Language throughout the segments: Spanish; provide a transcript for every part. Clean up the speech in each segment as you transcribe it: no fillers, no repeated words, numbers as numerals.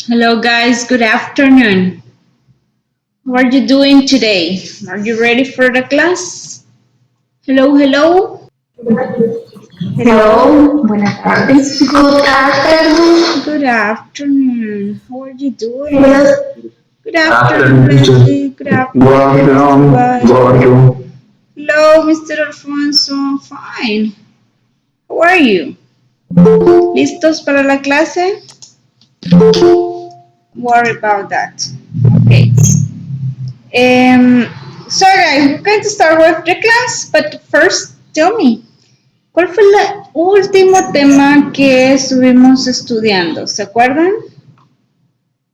Hello guys, good afternoon. How are you doing today? Are you ready for the class? Hello, hello. Hello. Hello, buenas tardes. Good afternoon. Good afternoon. How are you doing? Good Good afternoon, Afternoon, teacher. Leslie. Good Good afternoon, afternoon. Cristobal. How are you? Hello, Mr. Alfonso. I'm fine. How are you? ¿Listos para la clase? Worry about that. Okay. So guys, we're going to start with the class, but first tell me, ¿cuál fue el último tema que estuvimos estudiando? ¿Se acuerdan?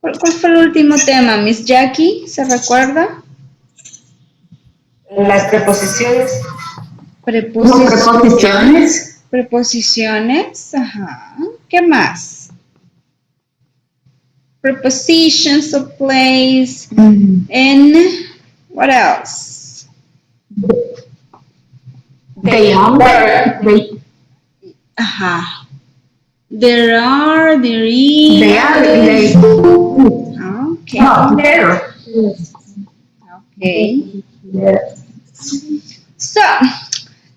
¿Cuál fue el último tema, Miss Jackie? ¿Se recuerda? las preposiciones. No, Preposiciones. preposiciones. Preposiciones, ajá. ¿Qué más? Prepositions of place. And what else? They are. Ajá. There are, there is. They are. They. Okay. No, there. Okay. So,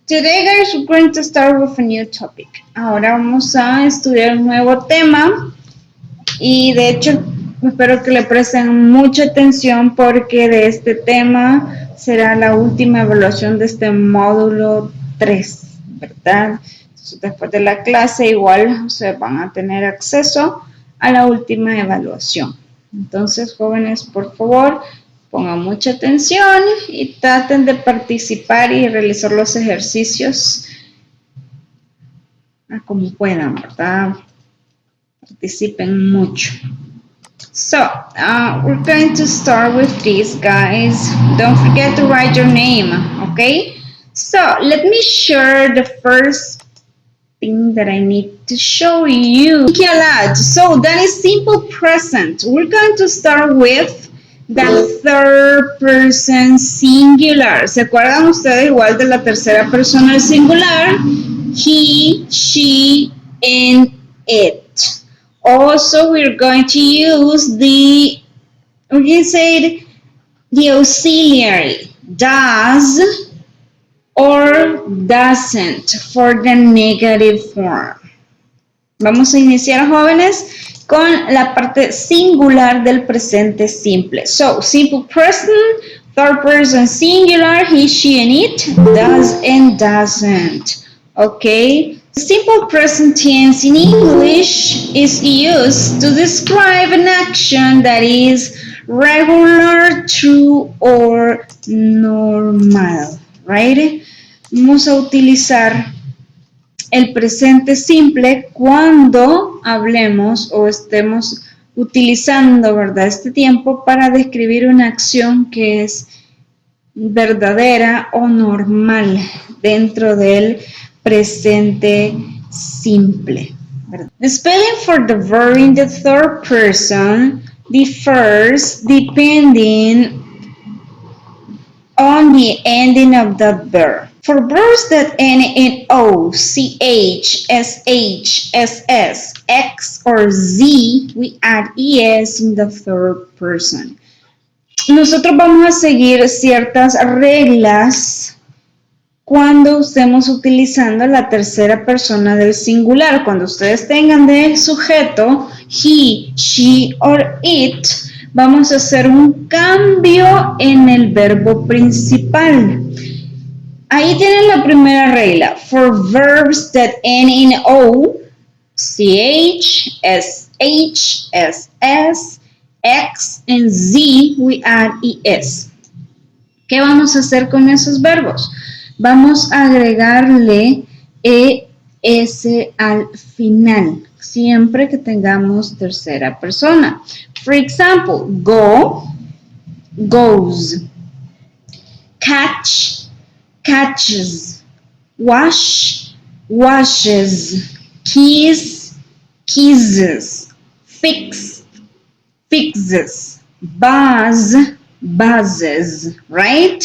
today guys, we're going to start with a new topic. Ahora vamos a estudiar un nuevo tema y de hecho espero que le presten mucha atención porque de este tema será la última evaluación de este módulo 3, ¿verdad? Entonces, después de la clase igual ustedes van a tener acceso a la última evaluación. Entonces, jóvenes, por favor, pongan mucha atención y traten de participar y realizar los ejercicios como puedan, ¿verdad? Participen mucho. So, we're going to start with this, guys. Don't forget to write your name, okay? So, let me share the first thing that I need to show you. Thank you a lot. So, that is simple present. We're going to start with the third person singular. ¿Se acuerdan ustedes igual de la tercera persona del singular? He, she, and it. Also, we're going to use we can say the auxiliary does or doesn't for the negative form. Vamos a iniciar, jóvenes, con la parte singular del presente simple. So, simple present, third person singular, he, she, and it, does and doesn't. Okay? Simple present tense in English is used to describe an action that is regular, true, or normal. Right? Vamos a utilizar el presente simple cuando hablemos o estemos utilizando, ¿verdad?, este tiempo para describir una acción que es verdadera o normal dentro del presente simple. The spelling for the verb in the third person differs depending on the ending of the verb. For verbs that end in O, CH, SH, SS, X, or Z, we add ES in the third person. Nosotros vamos a seguir ciertas reglas cuando estemos utilizando la tercera persona del singular. Cuando ustedes tengan de sujeto he, she or it, vamos a hacer un cambio en el verbo principal. Ahí tienen la primera regla. For verbs that end in O, CH, SH, SS, X, and Z, we add ES. ¿Qué vamos a hacer con esos verbos? Vamos a agregarle ES al final, siempre que tengamos tercera persona. For example, go, goes. Catch, catches. Wash, washes. Kiss, kisses. Fix, fixes. Buzz, buzzes, right?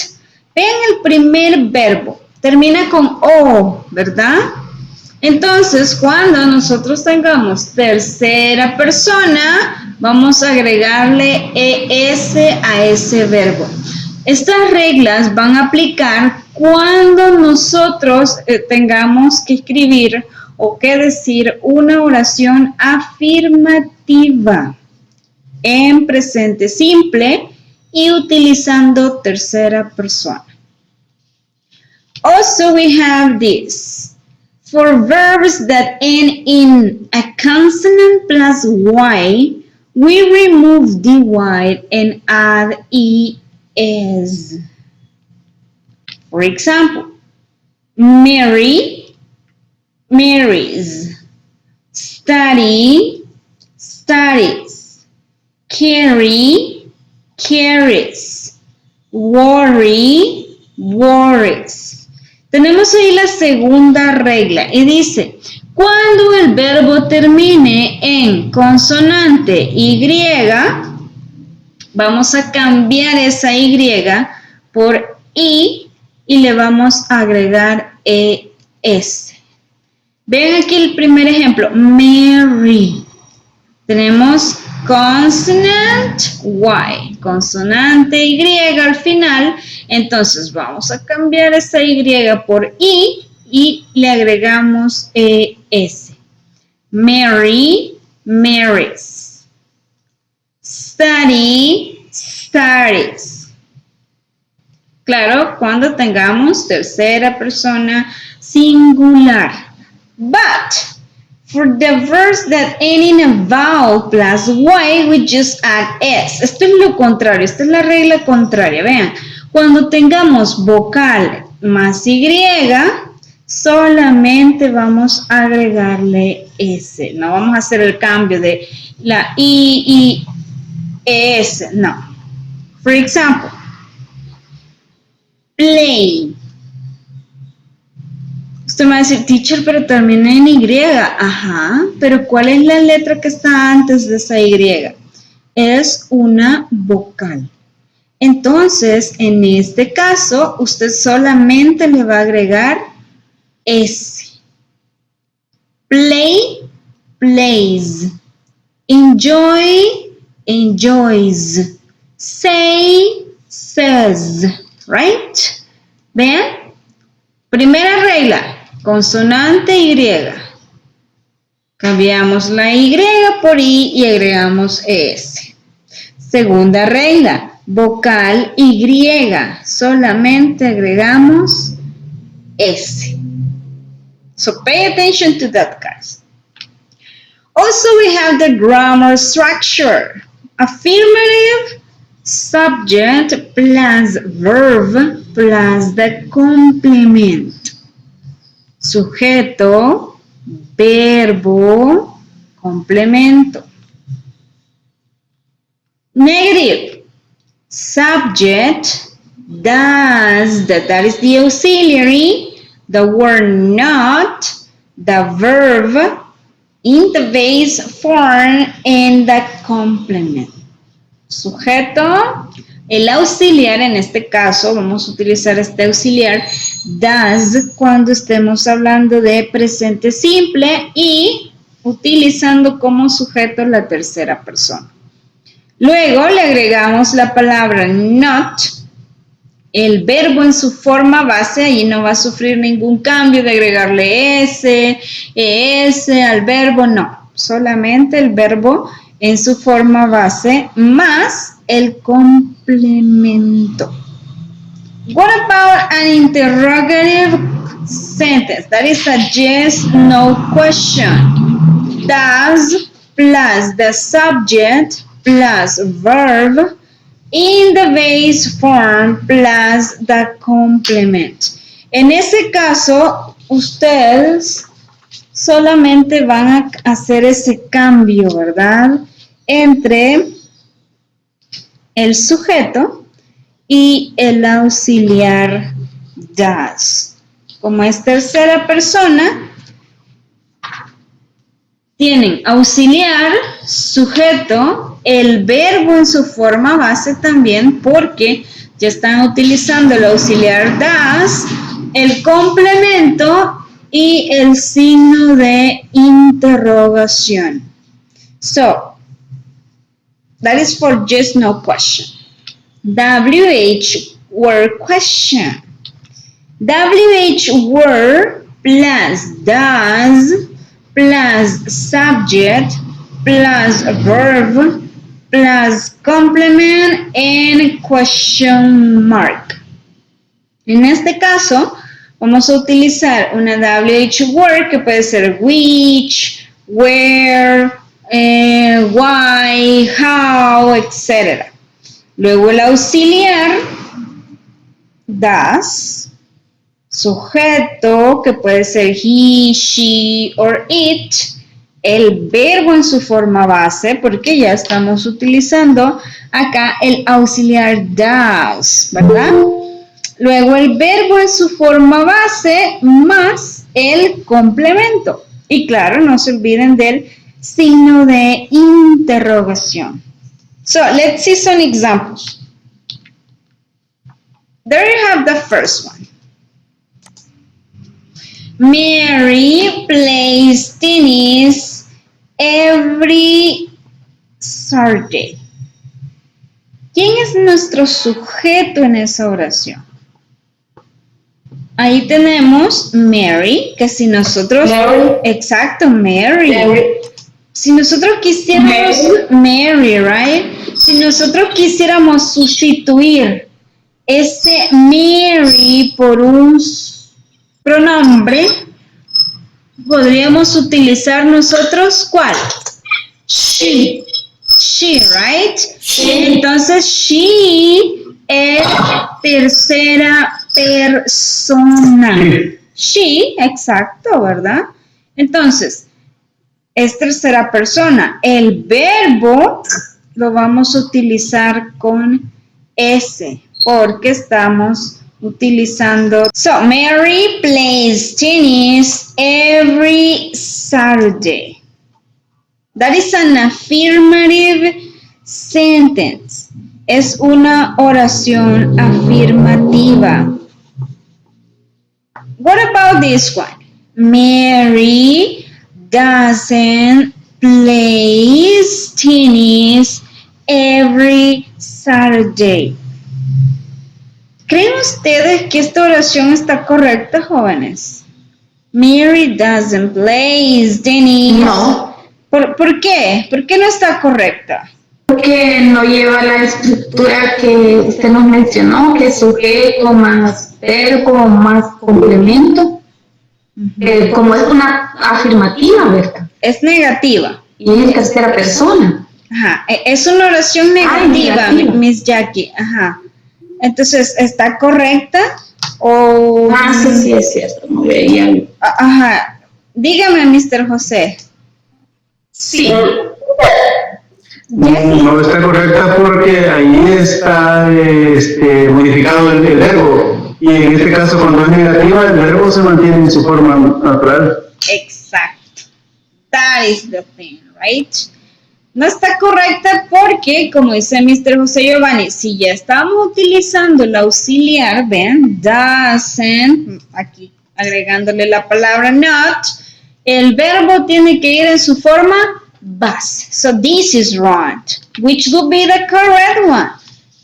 Vean el primer verbo, termina con O, ¿verdad? Entonces, cuando nosotros tengamos tercera persona, vamos a agregarle ES a ese verbo. Estas reglas van a aplicar cuando nosotros tengamos que escribir o que decir una oración afirmativa en presente simple y utilizando tercera persona. Also, we have this. For verbs that end in a consonant plus Y, we remove dy and add es. For example, Mary, marries. Study, studies. Carry, carries. Worry, worries. Tenemos ahí la segunda regla y dice, cuando el verbo termine en consonante Y, vamos a cambiar esa Y por I y le vamos a agregar ES. Ven aquí el primer ejemplo, Mary. Tenemos consonant Y, consonante Y al final, entonces vamos a cambiar esa Y por I y le agregamos ES. Mary, marries. Study, studies. Claro, cuando tengamos tercera persona singular. But for the verbs that end in a vowel plus Y, we just add S. Esto es lo contrario, esta es la regla contraria. Vean, cuando tengamos vocal más Y, solamente vamos a agregarle S. No vamos a hacer el cambio de la I y ES, no. For example, play. Usted me va a decir, teacher, pero termina en Y. Ajá, pero ¿cuál es la letra que está antes de esa Y? Es una vocal. Entonces, en este caso, usted solamente le va a agregar S. Play, plays. Enjoy, enjoys. Say, says. Right? ¿Vean? Primera regla, consonante Y. Cambiamos la Y por I y agregamos ES. Segunda regla, vocal Y. Solamente agregamos S. So pay attention to that, guys. Also, we have the grammar structure. Affirmative, subject plus verb plus the complement. Sujeto, verbo, complemento. Negative, subject, does, that is the auxiliary, the word not, the verb, in the base form, and the complement. Sujeto, el auxiliar, en este caso vamos a utilizar este auxiliar does cuando estemos hablando de presente simple y utilizando como sujeto la tercera persona. Luego le agregamos la palabra not, el verbo en su forma base, ahí no va a sufrir ningún cambio de agregarle S, ES al verbo, no, solamente el verbo en su forma base más el complemento. What about an interrogative sentence? That is a yes, no question. Does plus the subject plus verb in the base form plus the complement. En ese caso, ustedes solamente van a hacer ese cambio, ¿verdad? Entre el sujeto y el auxiliar does. Como es tercera persona, tienen auxiliar, sujeto, el verbo en su forma base también, porque ya están utilizando el auxiliar does, el complemento y el signo de interrogación. So, that is for just no question. WH word question. WH word plus does plus subject plus verb plus complement and question mark. En este caso, vamos a utilizar una WH word que puede ser which, where, why, how, etc. Luego el auxiliar, does, sujeto que puede ser he, she or it, el verbo en su forma base, porque ya estamos utilizando acá el auxiliar does, ¿verdad? Luego el verbo en su forma base más el complemento. Y claro, no se olviden del signo de interrogación. So, let's see some examples. There you have the first one. Mary plays tennis every Saturday. ¿Quién es nuestro sujeto en esa oración? Ahí tenemos Mary, que si nosotros... Mary. Exacto, Mary. Si nosotros quisiéramos... Mary, right? Si nosotros quisiéramos sustituir ese Mary por un pronombre, podríamos utilizar nosotros, ¿cuál? She. She, right? She. Entonces, she es tercera persona. She, exacto, ¿verdad? Entonces, es tercera persona. El verbo lo vamos a utilizar con S, porque estamos utilizando. So, Mary plays tennis every Saturday. That is an affirmative sentence. Es una oración afirmativa. What about this one? Mary doesn't play tennis every Saturday. ¿Creen ustedes que esta oración está correcta, jóvenes? Mary doesn't play tennis. No. ¿Por qué? ¿Por qué no está correcta? Porque no lleva la estructura que usted nos mencionó, que es sujeto más verbo más complemento. Como es una afirmativa, ¿verdad? Es negativa. Y es tercera persona. Ajá, es una oración negativa, negativa. Miss Jackie. Ajá. Entonces, ¿está correcta? O... Sí, es cierto, no veía. Ajá. Dígame, Mr. José. Sí. No está correcta porque ahí está modificado el verbo. Y en este caso, cuando es negativa, el verbo se mantiene en su forma natural. Exacto. That is the thing, right? No está correcta porque, como dice Mr. José Giovanni, si ya estamos utilizando el auxiliar, ven, doesn't, aquí agregándole la palabra not, el verbo tiene que ir en su forma base. So this is wrong. Which would be the correct one?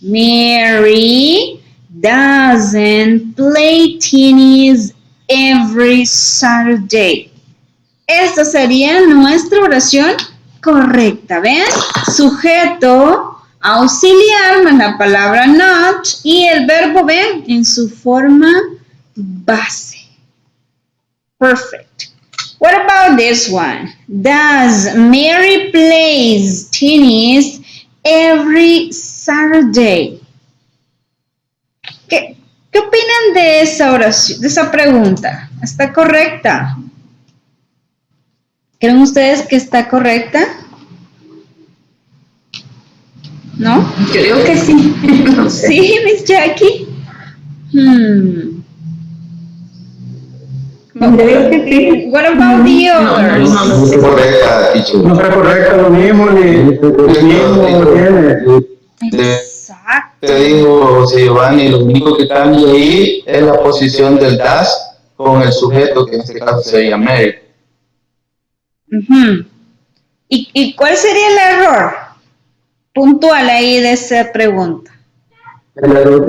Mary doesn't play tennis every Saturday. Esta sería nuestra oración correcta, ¿ven? Sujeto, auxiliar más la palabra not y el verbo, ¿ven? En su forma base. Perfect. What about this one? Does Mary plays tennis every Saturday? ¿Qué opinan de esa oración, de esa pregunta? ¿Está correcta? ¿Creen ustedes que está correcta? ¿No? Yo creo que sí. No sé. Sí, Miss Jackie. Creo que sí. What about the others? No está correcta, teacher. No está correcta, lo mismo, ni tiene. Exacto. Te digo, José Giovanni, lo único que cambia ahí es la posición del das con el sujeto, que en este caso sería Mary. Ujú. ¿Y cuál sería el error puntual ahí de esa pregunta? El error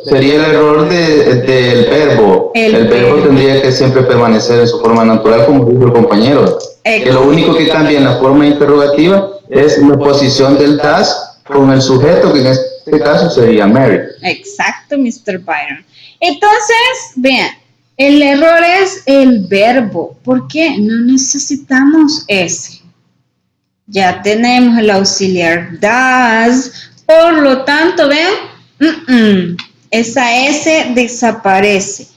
sería el error del verbo. El verbo tendría que siempre permanecer en su forma natural, como dijo el compañero. Que lo único que cambia en la forma interrogativa es la posición del das con el sujeto, que en este caso sería Mary. Exacto, Mr. Byron. Entonces, vean, el error es el verbo. ¿Por qué? No necesitamos ese. Ya tenemos el auxiliar does. Por lo tanto, vean, esa S desaparece.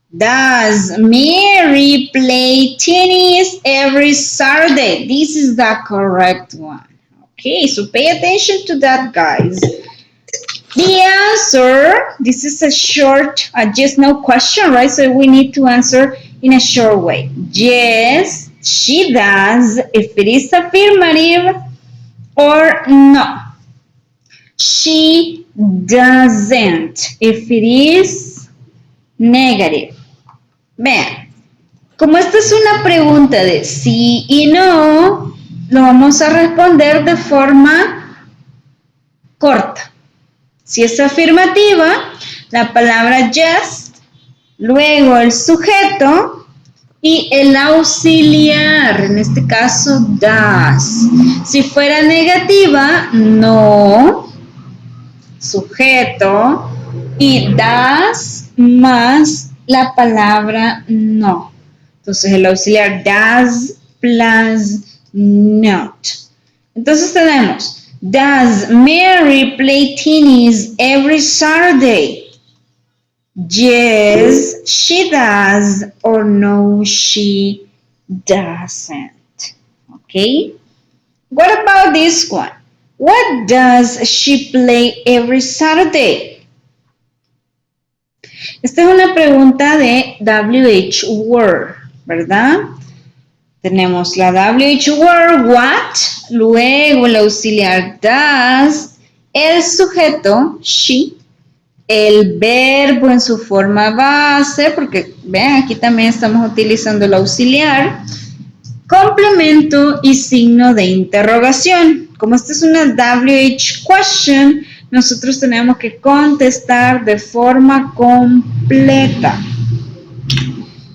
Does Mary play tennis every Saturday? This is the correct one. Okay, so pay attention to that, guys. The answer, this is a short, yes, no question, right? So we need to answer in a short way. Yes, she does, if it is affirmative, or no. She doesn't, if it is negative. Vean, como esta es una pregunta de sí y no, lo vamos a responder de forma corta. Si es afirmativa, la palabra just, luego el sujeto y el auxiliar, en este caso does. Si fuera negativa, no, sujeto y does más la palabra no. Entonces el auxiliar does plus not. Entonces tenemos does Mary play tennis every Saturday? Yes, she does, or no, she doesn't. Okay? What about this one? What does she play every Saturday? Esta es una pregunta de WH Word, ¿verdad? Tenemos la WH word, what, luego el auxiliar does, el sujeto, she, el verbo en su forma base, porque vean, aquí también estamos utilizando el auxiliar, complemento y signo de interrogación. Como esta es una WH question, nosotros tenemos que contestar de forma completa.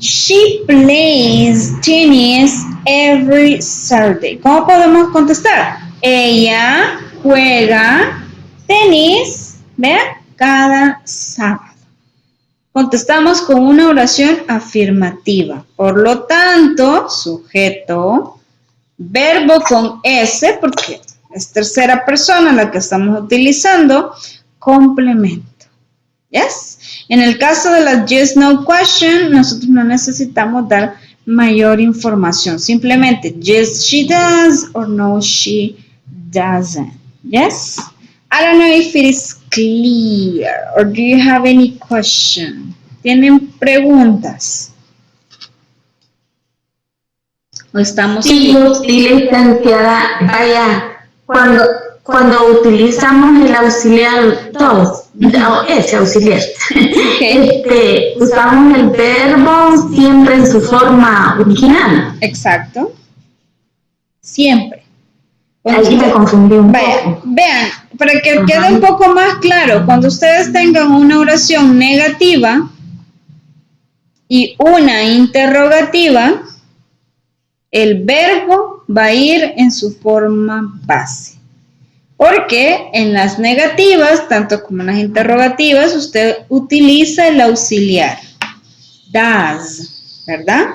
She plays tennis every Saturday. ¿Cómo podemos contestar? Ella juega tenis, vean, cada sábado. Contestamos con una oración afirmativa. Por lo tanto, sujeto, verbo con S, porque es tercera persona la que estamos utilizando, complemento. ¿Yes? En el caso de la yes, no question, nosotros no necesitamos dar mayor información. Simplemente, yes, she does, or no, she doesn't. Yes? I don't know if it is clear, or do you have any question? ¿Tienen preguntas? ¿O estamos? Sí, licenciada, vaya, cuando utilizamos el auxiliar dos, o ese auxiliar, usamos el verbo siempre en su forma original. Exacto. Siempre. Ahí me confundí un poco. Vean, para que Ajá. quede un poco más claro, cuando ustedes tengan una oración negativa y una interrogativa, el verbo va a ir en su forma base. Porque en las negativas, tanto como en las interrogativas, usted utiliza el auxiliar. Does, ¿verdad?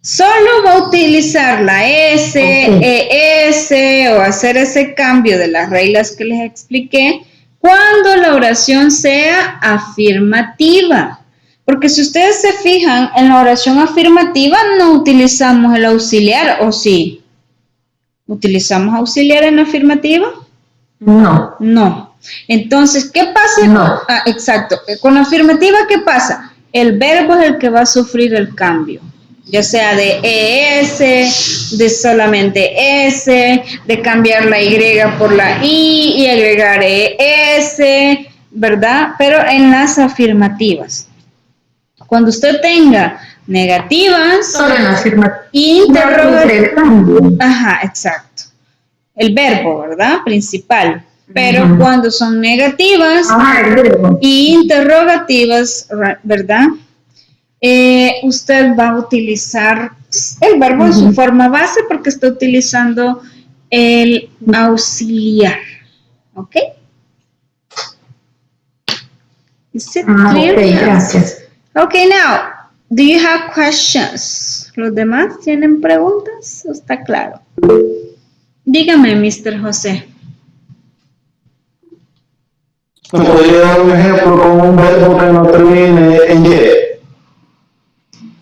Solo va a utilizar la S, ES o hacer ese cambio de las reglas que les expliqué cuando la oración sea afirmativa. Porque si ustedes se fijan, en la oración afirmativa no utilizamos el auxiliar, ¿o sí? ¿Utilizamos auxiliar en la afirmativa? No. No. Entonces, ¿qué pasa? No. Exacto. Con la afirmativa, ¿qué pasa? El verbo es el que va a sufrir el cambio. Ya sea de ES, de solamente S, de cambiar la Y por la I y agregar ES, ¿verdad? Pero en las afirmativas. Cuando usted tenga negativas, Solo en afirmativo. interrogativas. Ajá, exacto. El verbo, ¿verdad? Principal. Pero cuando son negativas y interrogativas, ¿verdad? Usted va a utilizar el verbo en su forma base porque está utilizando el auxiliar. ¿Ok? Is it clear? Ok, gracias. Okay, now, do you have questions? ¿Los demás tienen preguntas? ¿Está claro? Dígame, Mr. José. ¿Me podría dar un ejemplo con un verbo que no termine en Y?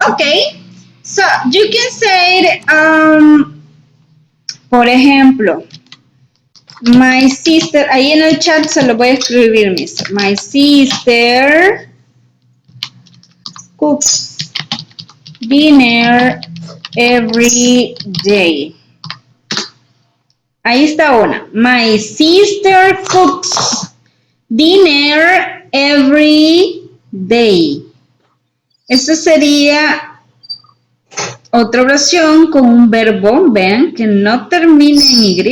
Okay, so you can say, por ejemplo, my sister, ahí en el chat se lo voy a escribir, mister. My sister cooks dinner every day. Ahí está una. My sister cooks dinner every day. Esta sería otra oración con un verbo, vean, que no termina en Y,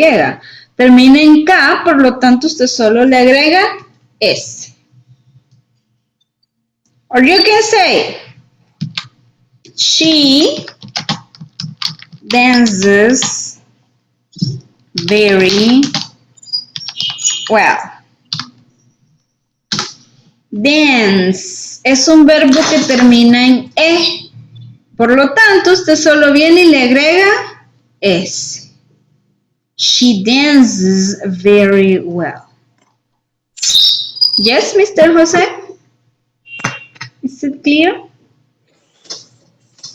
termina en K, por lo tanto usted solo le agrega S. Or you can say, she dances very well. Dance es un verbo que termina en E. Por lo tanto, usted solo viene y le agrega S. She dances very well. Yes, Mr. Jose? Is it clear?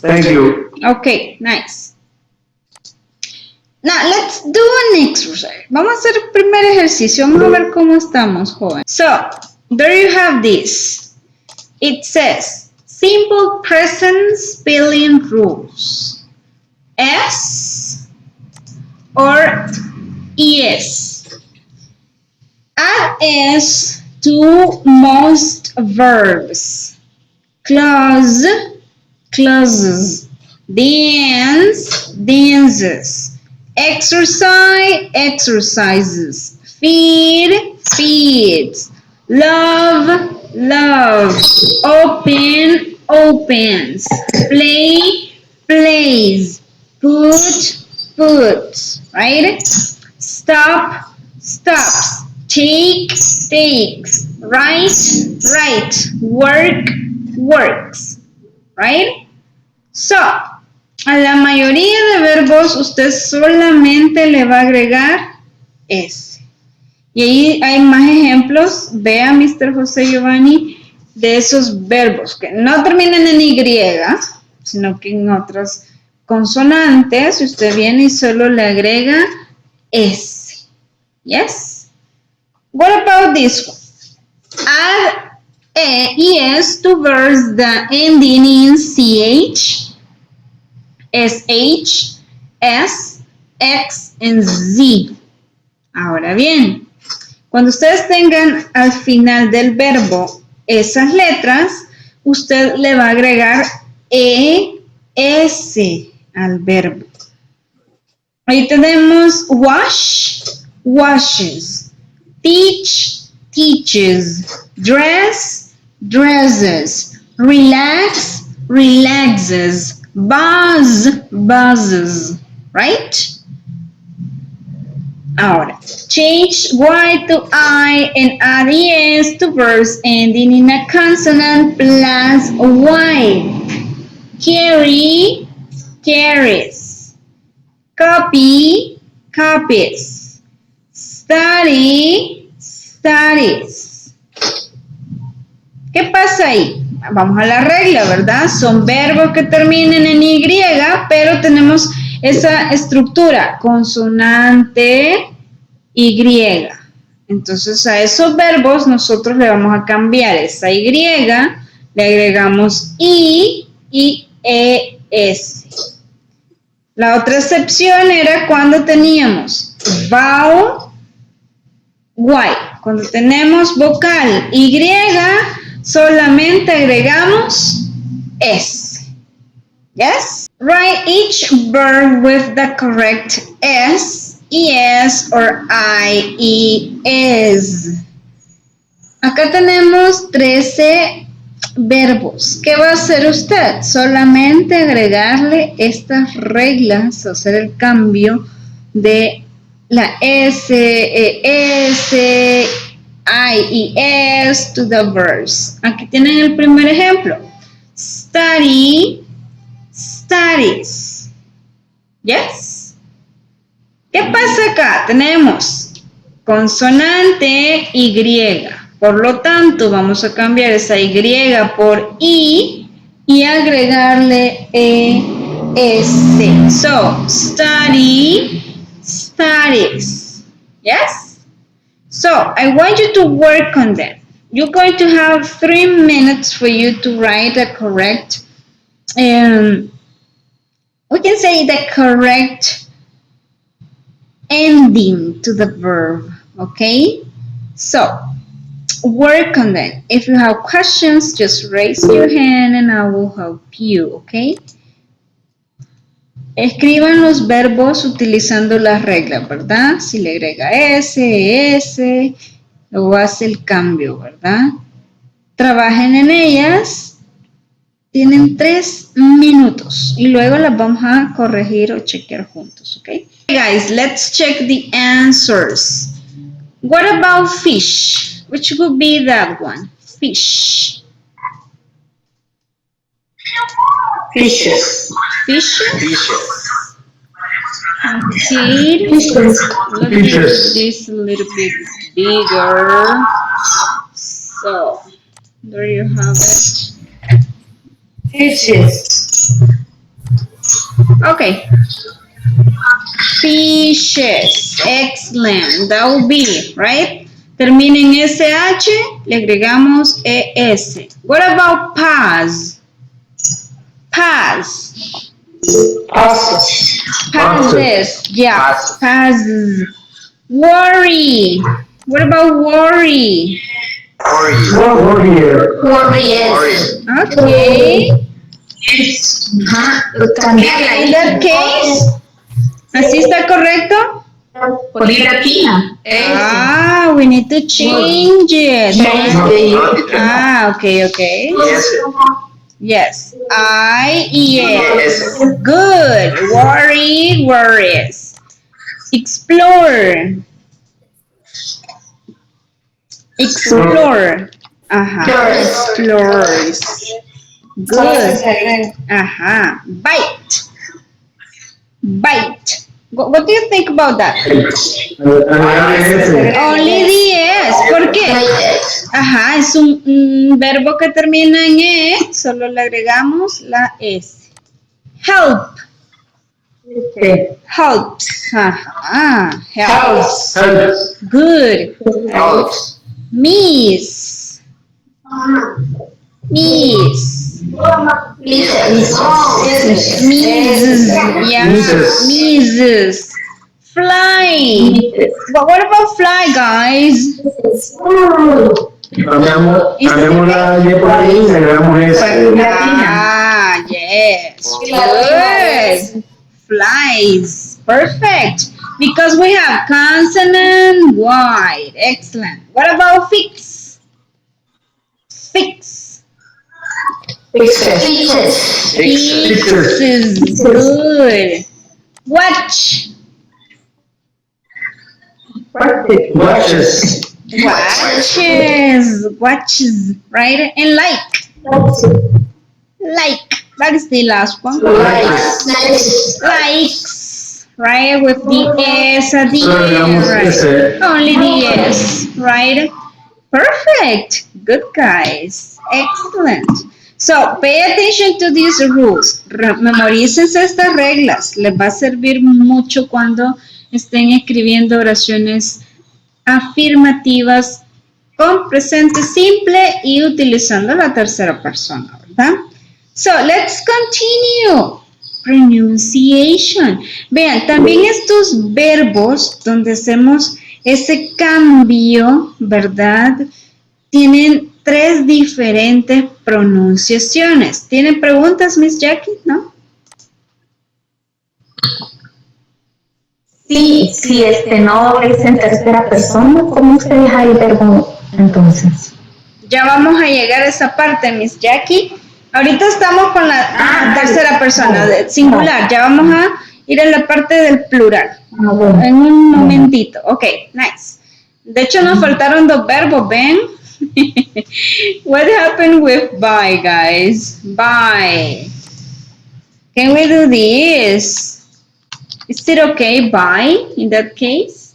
Thank you. Okay, nice. Now, let's do an exercise. Vamos a hacer el primer ejercicio. Vamos a ver cómo estamos, joven. So, there you have this. It says, simple present spelling rules. S or ES. Add S to most verbs. Close, closes. Dance, dances. Exercise, exercises. Feed, feeds. Love, loves. Open, opens. Play, plays. Put, puts. Right? Stop, stops. Take, takes. Write, writes. Work, works. Right? So, a la mayoría de verbos usted solamente le va a agregar S. Y ahí hay más ejemplos, vea Mr. José Giovanni, de esos verbos que no terminan en Y, sino que en otras consonantes usted viene y solo le agrega S. Yes? What about this one? Add ES to verbs that ending in CH, SH, S, X, and Z. Ahora bien, cuando ustedes tengan al final del verbo esas letras, usted le va a agregar ES al verbo. Ahí tenemos wash, washes, teach, teaches, dress, dresses, relax, relaxes, buzz, buzzes, right? Ahora, change Y to I and add ES to verbs ending in a consonant plus Y. Carry, carries. Copy, copies. Study, studies. ¿Qué pasa ahí? Vamos a la regla, ¿verdad? Son verbos que terminen en Y, pero tenemos esa estructura, consonante, Y. Entonces, a esos verbos nosotros le vamos a cambiar esa Y, le agregamos I y ES. La otra excepción era cuando teníamos vowel, Y. Cuando tenemos vocal Y, solamente agregamos S. Yes? Write each verb with the correct S, ES, or IES. Acá tenemos 13 verbos. ¿Qué va a hacer usted? Solamente agregarle estas reglas, hacer el cambio de la S, ES, IES to the verbs. Aquí tienen el primer ejemplo. Study, studies. Yes? ¿Qué pasa acá? Tenemos consonante Y. Por lo tanto, vamos a cambiar esa Y por I y agregarle ES. So, study, studies. Yes? So, I want you to work on them. You're going to have 3 minutes for you to write the correct, we can say the correct ending to the verb, okay? So, work on that. If you have questions, just raise your hand and I will help you, okay? Escriban los verbos utilizando las reglas, ¿verdad? Si le agrega S, ES, luego hace el cambio, ¿verdad? Trabajen en ellas. Tienen 3 minutos y luego las vamos a corregir o chequear juntos, ¿ok? Okay, guys, let's check the answers. What about fish? Which would be that one? Fish. Fishes. Fish? Fishes. Okay. Fishes. Let's make this a little bit bigger. So, there you have it. Fishes. Okay. Fishes. Excellent. That will be, right? Termina en SH, le agregamos ES. What about pass? Pass. Passes. Passes. Yeah. Passes. Worry. What about worry? Warrior. Warriors. Okay. Cambiarla. In that case, ¿así está correcto? Poner latina. Ah, we need to change it. Ah, okay, okay. Yes. IES. Good. Worry, worries. Explore. Explore. Explores. Good. Bite. Bite. What do you think about that? Only the S. ¿Por qué? Es un verbo que termina en E, solo le agregamos la S. Help. Helps. Helps. Good. Helps. Miss. Miss. Misses. Yeah. Misses. Fly. What about fly, guys? Cambiamos la Y por ahí y le agregamos S. Yes. Good. Flies. Perfect. Because we have consonant Y. Excellent. What about fix? Fix. Fixes. Fixes. Good. Watch. Watches. Watches. Watches. Right? And like. Like. That is the last one. Likes. Right? With the S at the end. Right? Only the S. Right? Perfect. Good, guys. Excellent. So, pay attention to these rules. Memorícense estas reglas. Les va a servir mucho cuando estén escribiendo oraciones afirmativas con presente simple y utilizando la tercera persona, ¿verdad? So, let's continue. Pronunciation. Vean, también estos verbos donde hacemos ese cambio, ¿verdad? tienen 3 diferentes pronunciaciones. ¿Tienen preguntas, Miss Jackie? ¿No? Sí, si no es en tercera persona, ¿cómo se deja el verbo entonces? Ya vamos a llegar a esa parte, Miss Jackie. Ahorita estamos con la tercera persona, singular. Ya vamos a ir a la parte del plural. Bueno. En un momentito. Ok, nice. De hecho, nos faltaron 2 verbos, ¿ven? What happened with bye, guys? Bye. Can we do this? Is it okay, bye, in that case?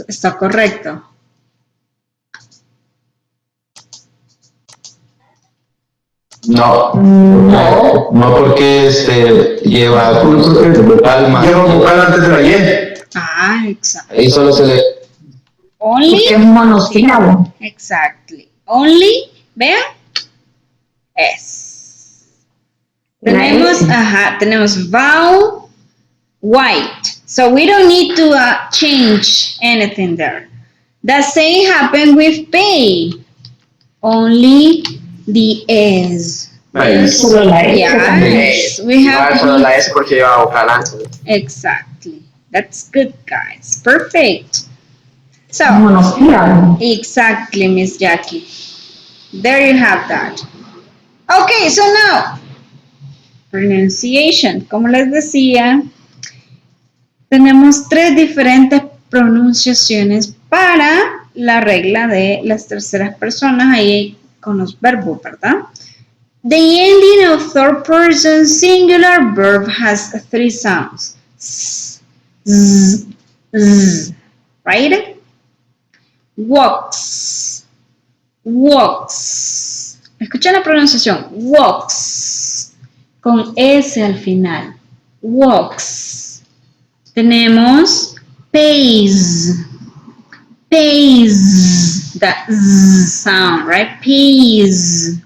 Está correcto. No, no porque lleva calma. Lleva vocal antes de la Y. Exacto. Ahí solo se le... Only. Porque es monosílabo. Exactly. Only, vean, es. Tenemos vowel, white. So we don't need to change anything there. The same happened with pay. Only the S. Solo la S. Yes, we have. Solo la S porque lleva vocal antes. Exactly. That's good, guys. Perfect. So, Monosílabo. exactly, Miss Jackie. There you have that. Okay, so now, pronunciation. Como les decía, tenemos 3 diferentes pronunciaciones para la regla de las terceras personas ahí con los verbos, ¿verdad? The ending of third person singular verb has 3 sounds. S, z, z, right? Walks, walks. Escuchen la pronunciación. Walks, con S al final. Walks. Tenemos pays, pays, that Z sound, right? Pays.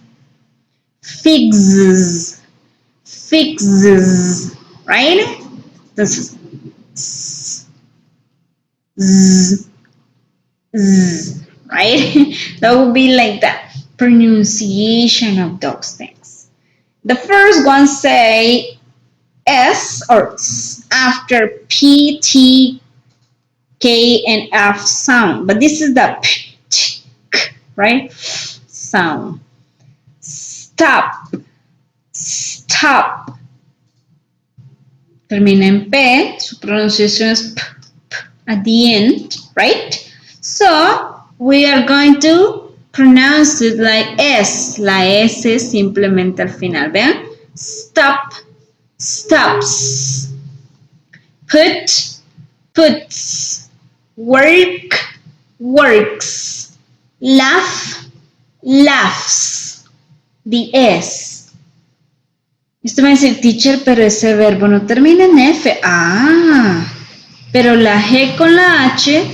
Fixes, fixes, right? This is Z, Z, right? That would be like the pronunciation of those things. The first one say S or S after P, T, K, and F sound, but this is the P, T, K, right? Sound. Stop, stop. Termina en P, su pronunciación es P, P at the end, right? So, we are going to pronounce it like S. La S simplemente al final, ¿vean? Stop, stops. Put, puts. Work, works. Laugh, laughs. The S. Usted va a decir, teacher, pero ese verbo no termina en F. Pero la G con la H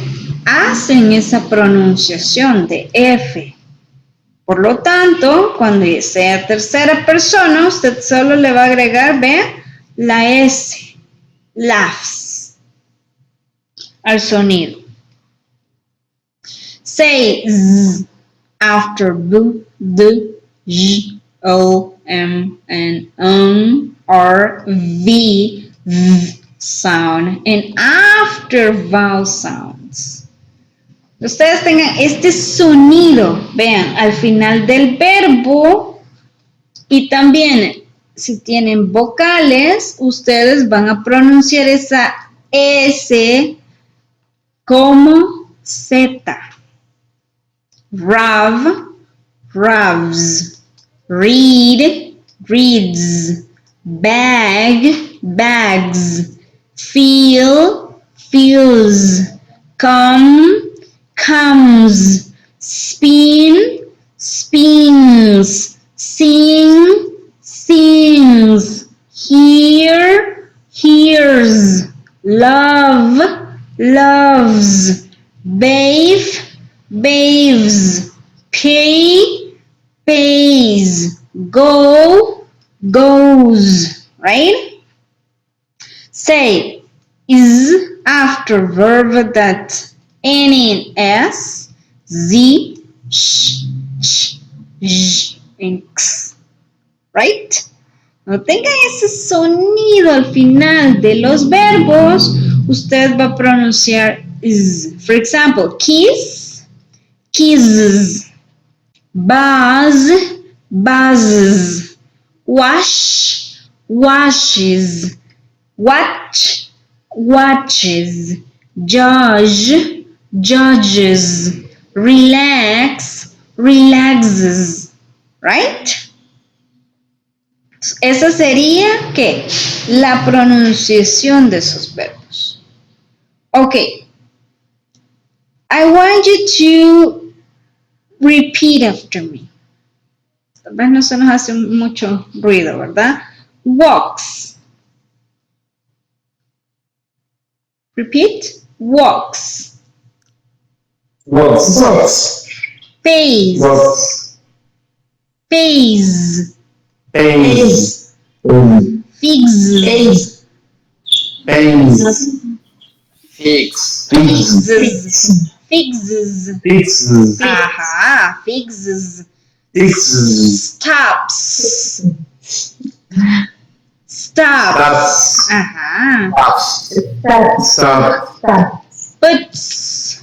hacen esa pronunciación de F. Por lo tanto, cuando sea tercera persona, usted solo le va a agregar, vean, la S. Laughs. Al sonido. Say Z after B, D, J, O, M, N, R, V, V sound, and after vowel sounds. Ustedes tengan este sonido, vean, al final del verbo y también si tienen vocales, ustedes van a pronunciar esa S como Z. Rav, ravs. Read, reads. Bag, bags. Feel, feels. Come, comes. Spin, spins. Sing, sings. Hear, hears. Love, loves. Bathe, bathes. Pay, pays. Go, goes. Right? Say, is, after verb that end in S, Z, sh, sh, and x, right? No tengan ese sonido al final de los verbos, usted va a pronunciar z. For example, kiss, kisses, buzz, buzzes, wash, washes, watch, watches, judge, judges, relax, relaxes, right? Esa sería ¿qué? La pronunciación de esos verbos. Ok. I want you to repeat after me. Tal vez no se nos hace mucho ruido, ¿verdad? Walks. Repeat. Walks. Walks. Pays. Walks. Pays. Pays. Figs. Pays. Fix. Fixes. Fixes. Fixes. Ajá, fixes. Fixes. Stops. Stops. Stops. Ajá. Stop. Puts.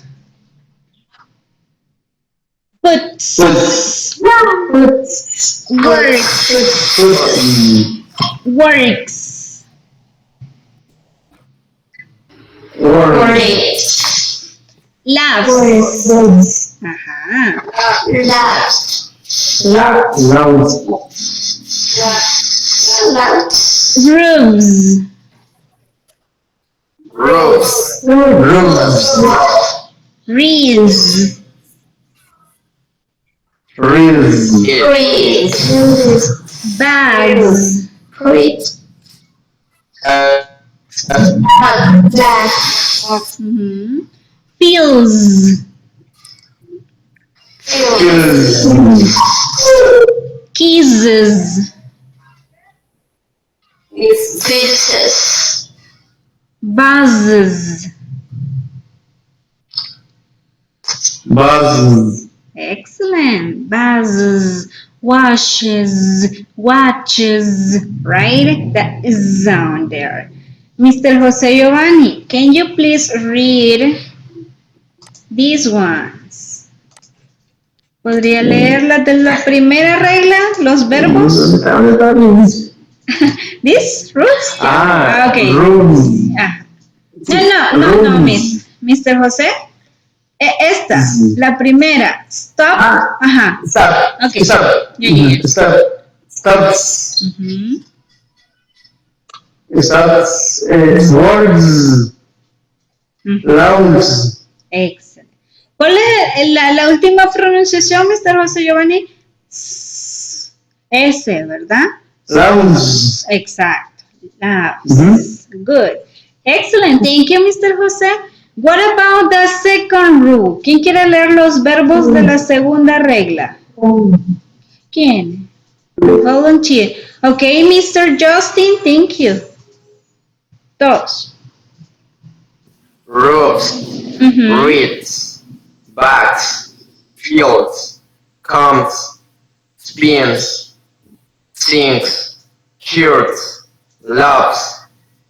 Puts. Puts. Works. Works. Works. Laughs. Ajá. Rooms. Rose. Reels. Bags. Mhm. Pills. Kisses. Buzzes. Buzzes. Excellent. Buzzes. Washes. Watches. Right? That is sound there. Mr. Jose Giovanni, can you please read these ones? ¿Podría leer las de la primera regla, los verbos? ¿This, Ruth? Okay. Rooms. Ah. No, miss. Mr. José. Esta, la primera. Stop. Ajá. Stop. Okay. Stop. Yeah. Stop. Stops. Mhm. Stops. Words. Lounge. Excellent. ¿Cuál es la última pronunciación, Mr. José Giovanni? S, ¿verdad? Lounge. Exacto. Good. Excellent. Thank you, Mr. José. What about the second rule? ¿Quién quiere leer los verbos de la segunda regla? ¿Quién? Volunteer. Okay, Mr. Justin, thank you. Todos. Roofs, Mhm. reeds, bats, fields, combs, spins, sinks, shirts, loves,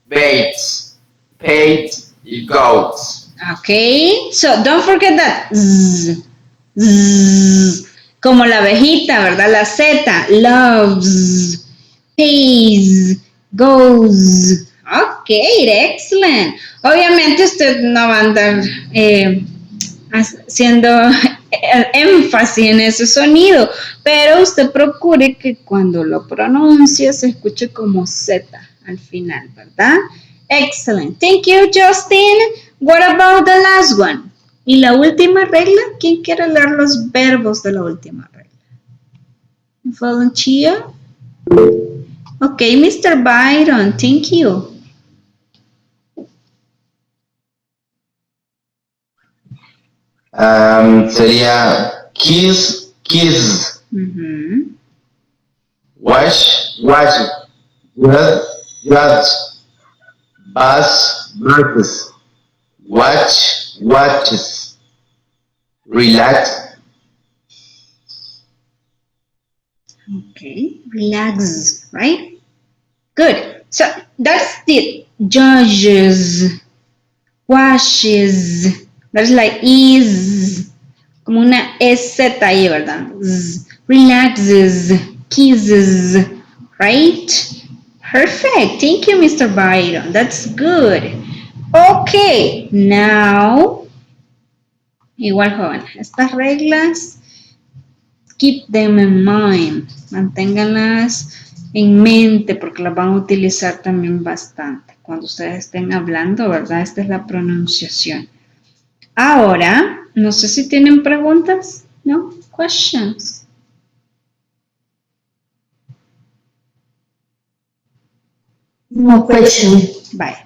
baits, paid, y goats. Okay, so don't forget that. Z, z, como la abejita, ¿verdad? La Z. Loves, pays, goes. Okay, excellent. Obviamente usted no va a andar haciendo énfasis en ese sonido, pero usted procure que cuando lo pronuncie se escuche como Z al final, ¿verdad? Excellent. Thank you, Justin. What about the last one? ¿Y la última regla? ¿Quién quiere leer los verbos de la última regla? Volunteer? Okay, Mr. Byron, thank you. Sería kiss, kiss, Mhm. wash, wash, judge, judge, bus, buses, Watch, watches. Relax, Okay, relax, right? Good. So that's the judges, washes. That's like is, como una S ahí, ¿verdad? Relaxes, kisses, right? Perfect. Thank you, Mr. Byron. That's good. Okay, now, igual joven, estas reglas, keep them in mind, manténganlas en mente porque las van a utilizar también bastante cuando ustedes estén hablando, ¿verdad? Esta es la pronunciación. Ahora, no sé si tienen preguntas, ¿no? Questions. No question. Bye.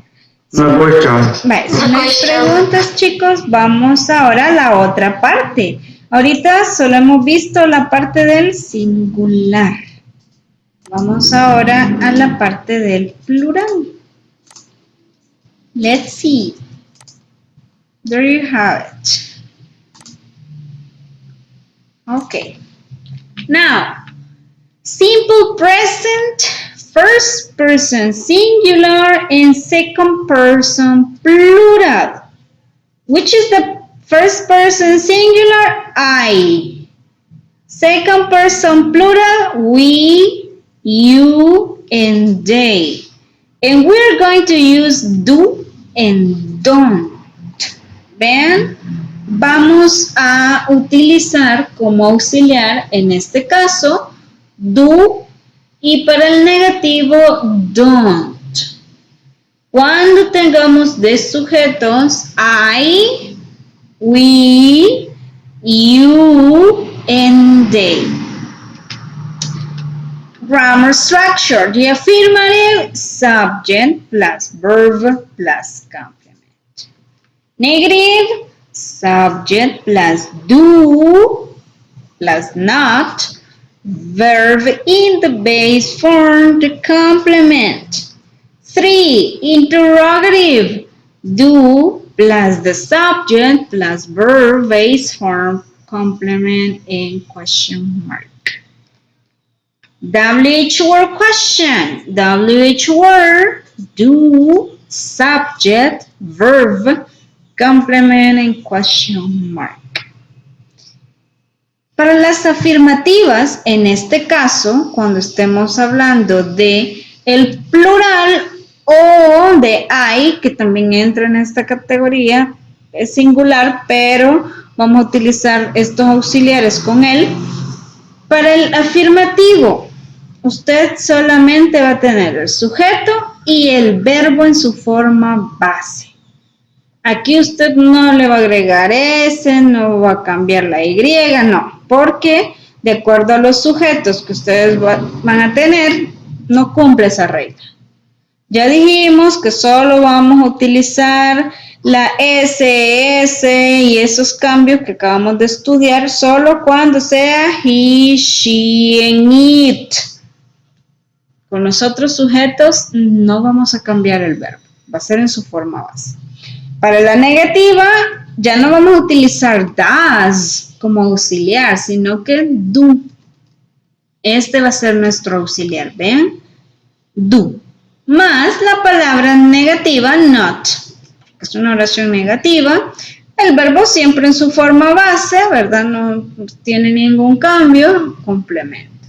No question. Vale, si no hay preguntas, chicos, vamos ahora a la otra parte. Ahorita solo hemos visto la parte del singular. Vamos ahora a la parte del plural. Let's see. There you have it. Okay. Now, simple present, first person singular, and second person plural. Which is the first person singular? I. Second person plural? We, you, and they. And we're going to use do and don't. Vean, vamos a utilizar como auxiliar, en este caso, do, y para el negativo, don't. Cuando tengamos de sujetos I, we, you, and they. Grammar structure. The affirmative, subject plus verb plus complement. Negative, subject plus do plus not, verb in the base form to complement. 3. Interrogative, do plus the subject plus verb base form complement and question mark. WH word question, WH word, do, subject, verb, complement and question mark. Para las afirmativas, en este caso, cuando estemos hablando de el plural o de I, que también entra en esta categoría, es singular, pero vamos a utilizar estos auxiliares con él. Para el afirmativo, usted solamente va a tener el sujeto y el verbo en su forma base. Aquí usted no le va a agregar S, no va a cambiar la Y, no, porque de acuerdo a los sujetos que ustedes van a tener, no cumple esa regla. Ya dijimos que solo vamos a utilizar la SS y esos cambios que acabamos de estudiar solo cuando sea he, she, and it. Con los otros sujetos no vamos a cambiar el verbo, va a ser en su forma base. Para la negativa ya no vamos a utilizar does como auxiliar, sino que do. Este va a ser nuestro auxiliar, ¿ven? Do. Más la palabra negativa not. Es una oración negativa. El verbo siempre en su forma base, ¿verdad? No tiene ningún cambio. Complemento.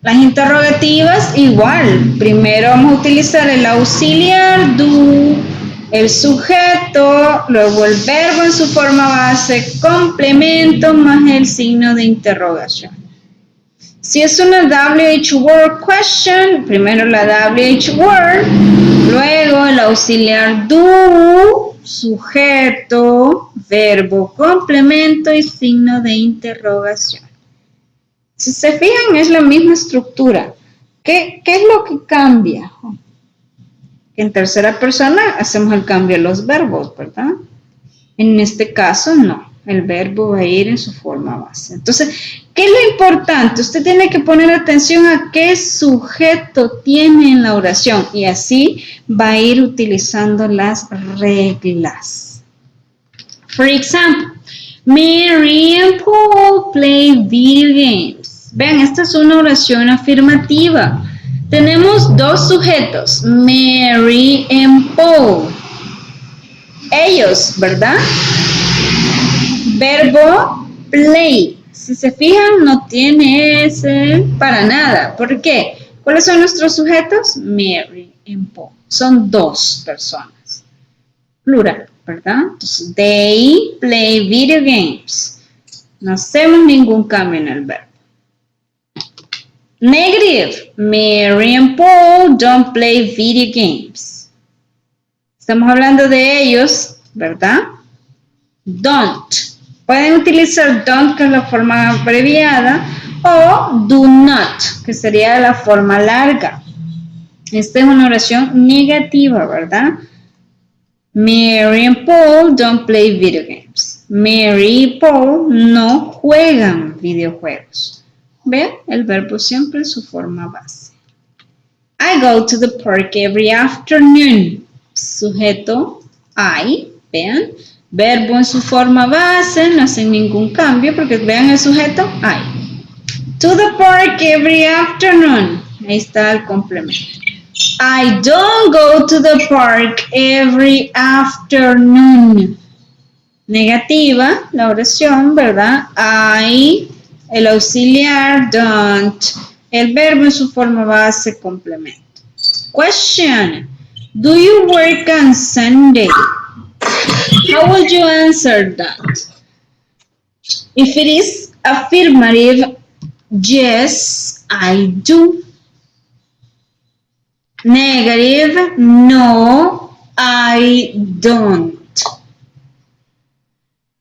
Las interrogativas igual. Primero vamos a utilizar el auxiliar do, el sujeto, luego el verbo en su forma base, complemento más el signo de interrogación. Si es una WH word question, primero la WH word, luego el auxiliar do, sujeto, verbo, complemento y signo de interrogación. Si se fijan, es la misma estructura. ¿Qué es lo que cambia? En tercera persona hacemos el cambio de los verbos, ¿verdad? En este caso, no. El verbo va a ir en su forma base. Entonces, ¿qué ¿Qué es lo importante? Usted tiene que poner atención a qué sujeto tiene en la oración y así va a ir utilizando las reglas. For example, Mary and Paul play video games. Vean, esta es una oración afirmativa. Tenemos dos sujetos, Mary and Paul. Ellos, ¿verdad? Verbo play. Si se fijan, no tiene ese para nada. ¿Por qué? ¿Cuáles son nuestros sujetos? Mary and Paul. Son dos personas. Plural, ¿verdad? Entonces, they play video games. No hacemos ningún cambio en el verbo. Negative. Mary and Paul don't play video games. Estamos hablando de ellos, ¿verdad? Don't. Pueden utilizar don't, que es la forma abreviada, o do not, que sería la forma larga. Esta es una oración negativa, ¿verdad? Mary and Paul don't play video games. Mary y Paul no juegan videojuegos. ¿Ven? El verbo siempre en su forma base. I go to the park every afternoon. Sujeto I, vean. Verbo en su forma base, no hacen ningún cambio porque vean el sujeto I. To the park every afternoon. Ahí está el complemento. I don't go to the park every afternoon. Negativa, la oración, ¿verdad? I, el auxiliar, don't. El verbo en su forma base, complemento. Question. Do you work on Sunday? How would you answer that? If it is affirmative, yes, I do. Negative, no, I don't.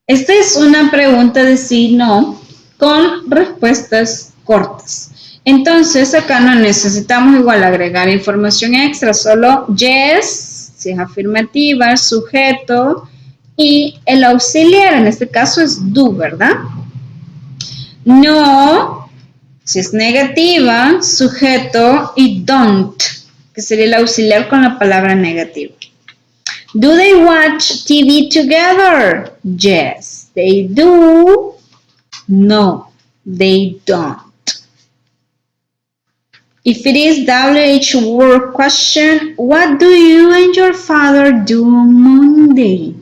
Esta es una pregunta de sí, no, con respuestas cortas. Entonces, acá no necesitamos igual agregar información extra, solo yes, si es afirmativa, sujeto, y el auxiliar, en este caso es do, ¿verdad? No, si es negativa, sujeto y don't, que sería el auxiliar con la palabra negativa. Do they watch TV together? Yes, they do. No, they don't. If it is WH word question, what do you and your father do on Monday?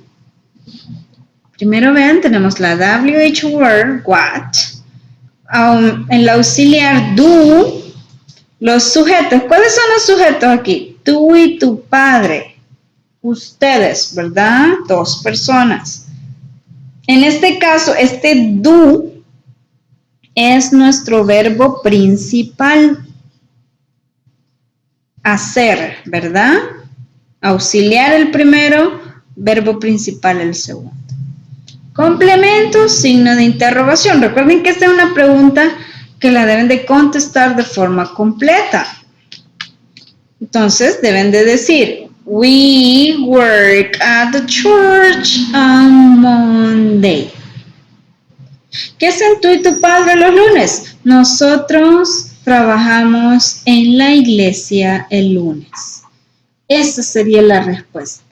Primero vean, tenemos la WH word, what. En la auxiliar do, los sujetos. ¿Cuáles son los sujetos aquí? Tú y tu padre. Ustedes, ¿verdad? Dos personas. En este caso, este do es nuestro verbo principal. Hacer, ¿verdad? Auxiliar el primero, verbo principal el segundo. Complemento, signo de interrogación. Recuerden que esta es una pregunta que la deben de contestar de forma completa. Entonces, deben de decir, we work at the church on Monday. ¿Qué hacen tú y tu padre los lunes? Nosotros trabajamos en la iglesia el lunes. Esa sería la respuesta.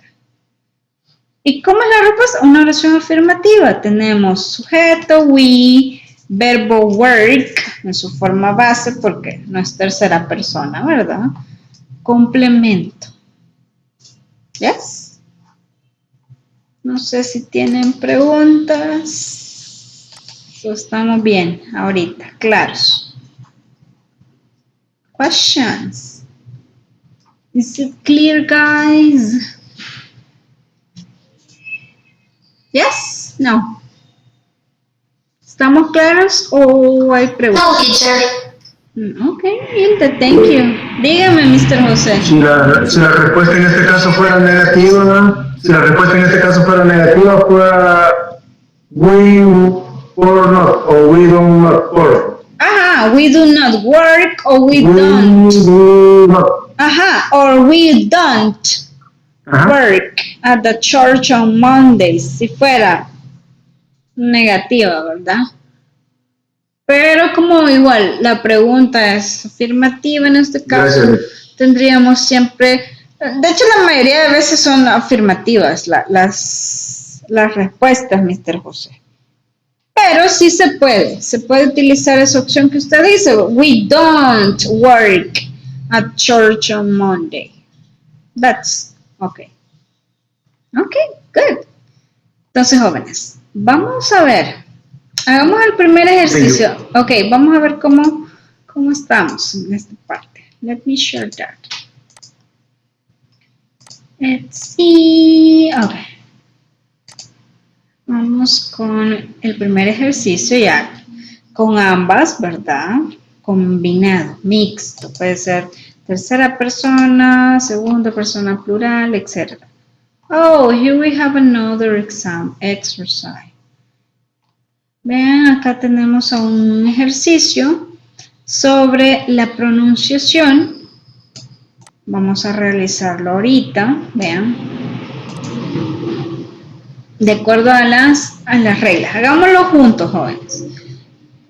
¿Y cómo es la respuesta? Una oración afirmativa. Tenemos sujeto, we, verbo work en su forma base porque no es tercera persona, ¿verdad? Complemento. ¿Yes? No sé si tienen preguntas. Estamos bien ahorita, claros. Questions? Is it clear, guys? Yes? No. ¿Estamos claros o hay preguntas? No, teacher. Ok, Hilda, thank you. Dígame, Mr. José. Si la respuesta en este caso fuera negativa, fuera we or not, o we do not work. Ajá, we do not work or we don't. Do not. Ajá, or we don't work at the church on Mondays. Si fuera negativa, ¿verdad? Pero como igual la pregunta es afirmativa en este caso, Gracias. tendríamos siempre, de hecho la mayoría de veces son afirmativas las respuestas, Mr. José. Pero sí se puede utilizar esa opción que usted dice, we don't work at church on Monday. That's okay. Okay, good. Entonces, jóvenes, vamos a ver. Hagamos el primer ejercicio. Ok, vamos a ver cómo estamos en esta parte. Let me share that. Let's see. Ok. Vamos con el primer ejercicio ya. Con ambas, ¿verdad? Combinado, mixto. Puede ser tercera persona, segunda persona plural, etc. Oh, here we have another exercise. Vean, acá tenemos un ejercicio sobre la pronunciación. Vamos a realizarlo ahorita, vean. De acuerdo a las reglas. Hagámoslo juntos, jóvenes.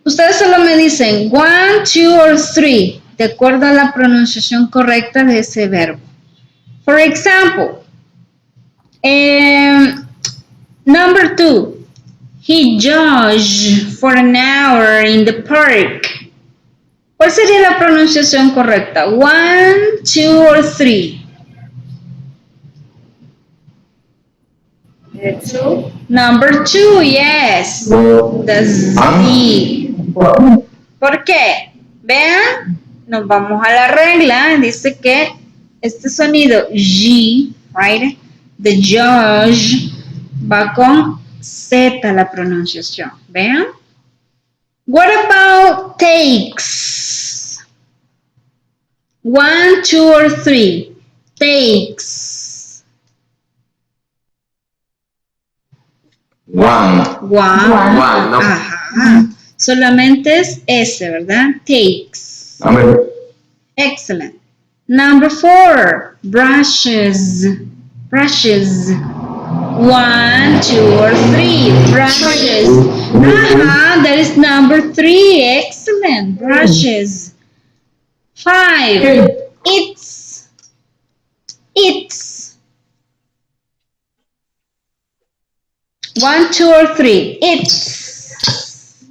Ustedes solo me dicen 1, 2 or 3, de acuerdo a la pronunciación correcta de ese verbo. For example, number 2. He jogged for an hour in the park. ¿Cuál sería la pronunciación correcta? 1, 2 or 3? Number 2, yes. The Z. ¿Por qué? Vean, nos vamos a la regla. Dice que este sonido G, right? The judge va con Z la pronunciación. Vean. What about takes? 1, 2 or 3? Takes. One. No. Ajá. Solamente es ese, ¿verdad? Takes. Excellent. Number 4, brushes. Brushes. 1, 2 or 3? Brushes. Aha, that is number 3. Excellent. Brushes. 5, it's. It's. 1, 2 or 3? It's.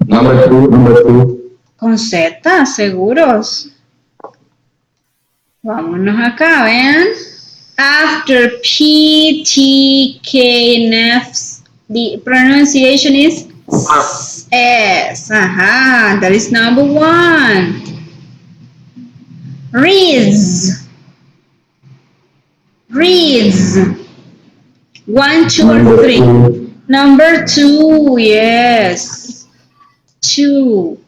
Number 2. Con Z, seguros. Vámonos acá, vean. After P, T, K, and F, the pronunciation is S. Aha, that is number 1. Reads. Reads. 1, 2 or 3? Number 2, yes. 2.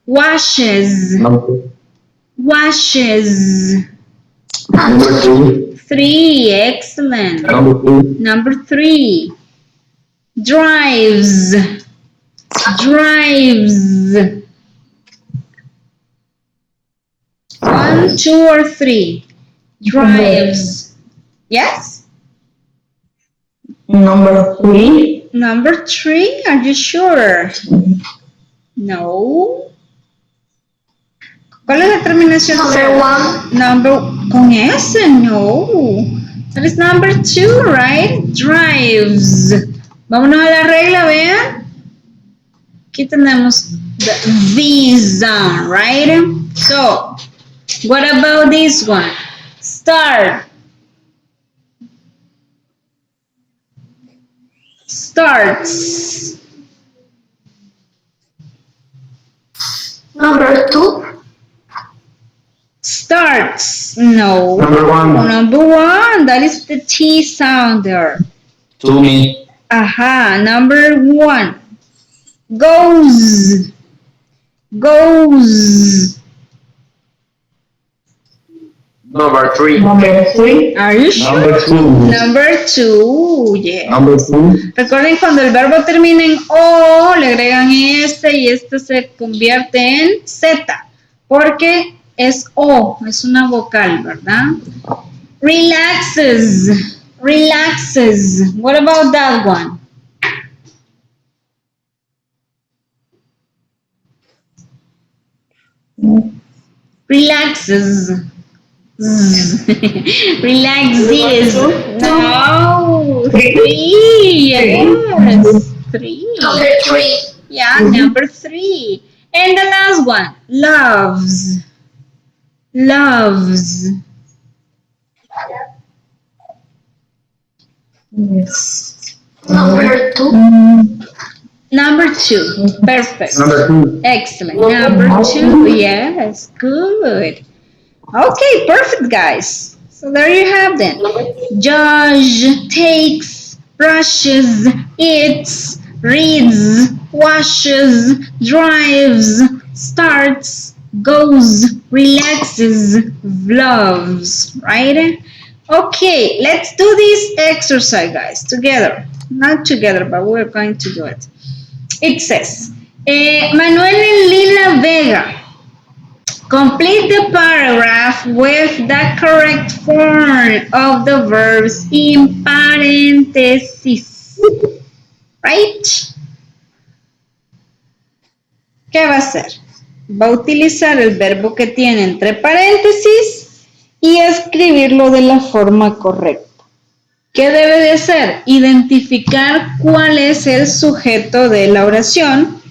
Washes. Washes. Number 3, excellent. Number 3. Drives. Drives. 1, 2 or 3? Drives. Yes? Number 3. Number 3, are you sure? No. ¿Cuál es la terminación? Number 1. Con S, no. That is number 2, right? Drives. Vámonos a la regla, vean. Aquí tenemos the V sound, right? So, what about this one? Start. Starts. Number 2. Starts. No. Number 1. Number 1. That is the T sound there. To me. Aha. Number 1. Goes. Goes. Number 3. Number 3. Are you sure? Number 2. Number 2. Yeah. Number 2. Recuerden, cuando el verbo termina en O, le agregan este y este se convierte en Z, porque es O, es una vocal, ¿verdad? Relaxes. Relaxes. What about that one? Relaxes. Relaxes. No. 3. Yes. 3. Number 3. Yeah, number 3. And the last one. Loves. Loves. Yes. Number 2. Number 2. Perfect. Number 2. Excellent. Number 2. Yes. Good. Okay, perfect, guys. So there you have them. Josh takes, brushes, eats, reads, washes, drives, starts, goes, relaxes, loves, right? Okay, let's do this exercise, guys, together. Not together, but we're going to do it. It says, Manuel and Lila Vega. Complete the paragraph with the correct form of the verbs in paréntesis. Right? ¿Qué va a hacer? Va a utilizar el verbo que tiene entre paréntesis y escribirlo de la forma correcta. ¿Qué debe de hacer? Identificar cuál es el sujeto de la oración.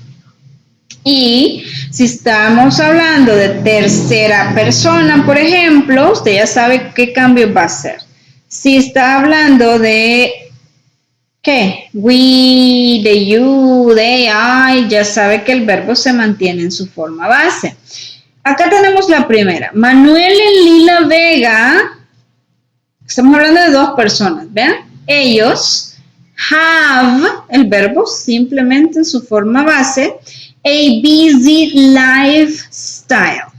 Y si estamos hablando de tercera persona, por ejemplo, usted ya sabe qué cambio va a hacer. Si está hablando de, ¿qué? We, de you, they, I, ya sabe que el verbo se mantiene en su forma base. Acá tenemos la primera. Manuel y Lila Vega, estamos hablando de dos personas, ¿vean? Ellos have, el verbo simplemente en su forma base, a busy lifestyle.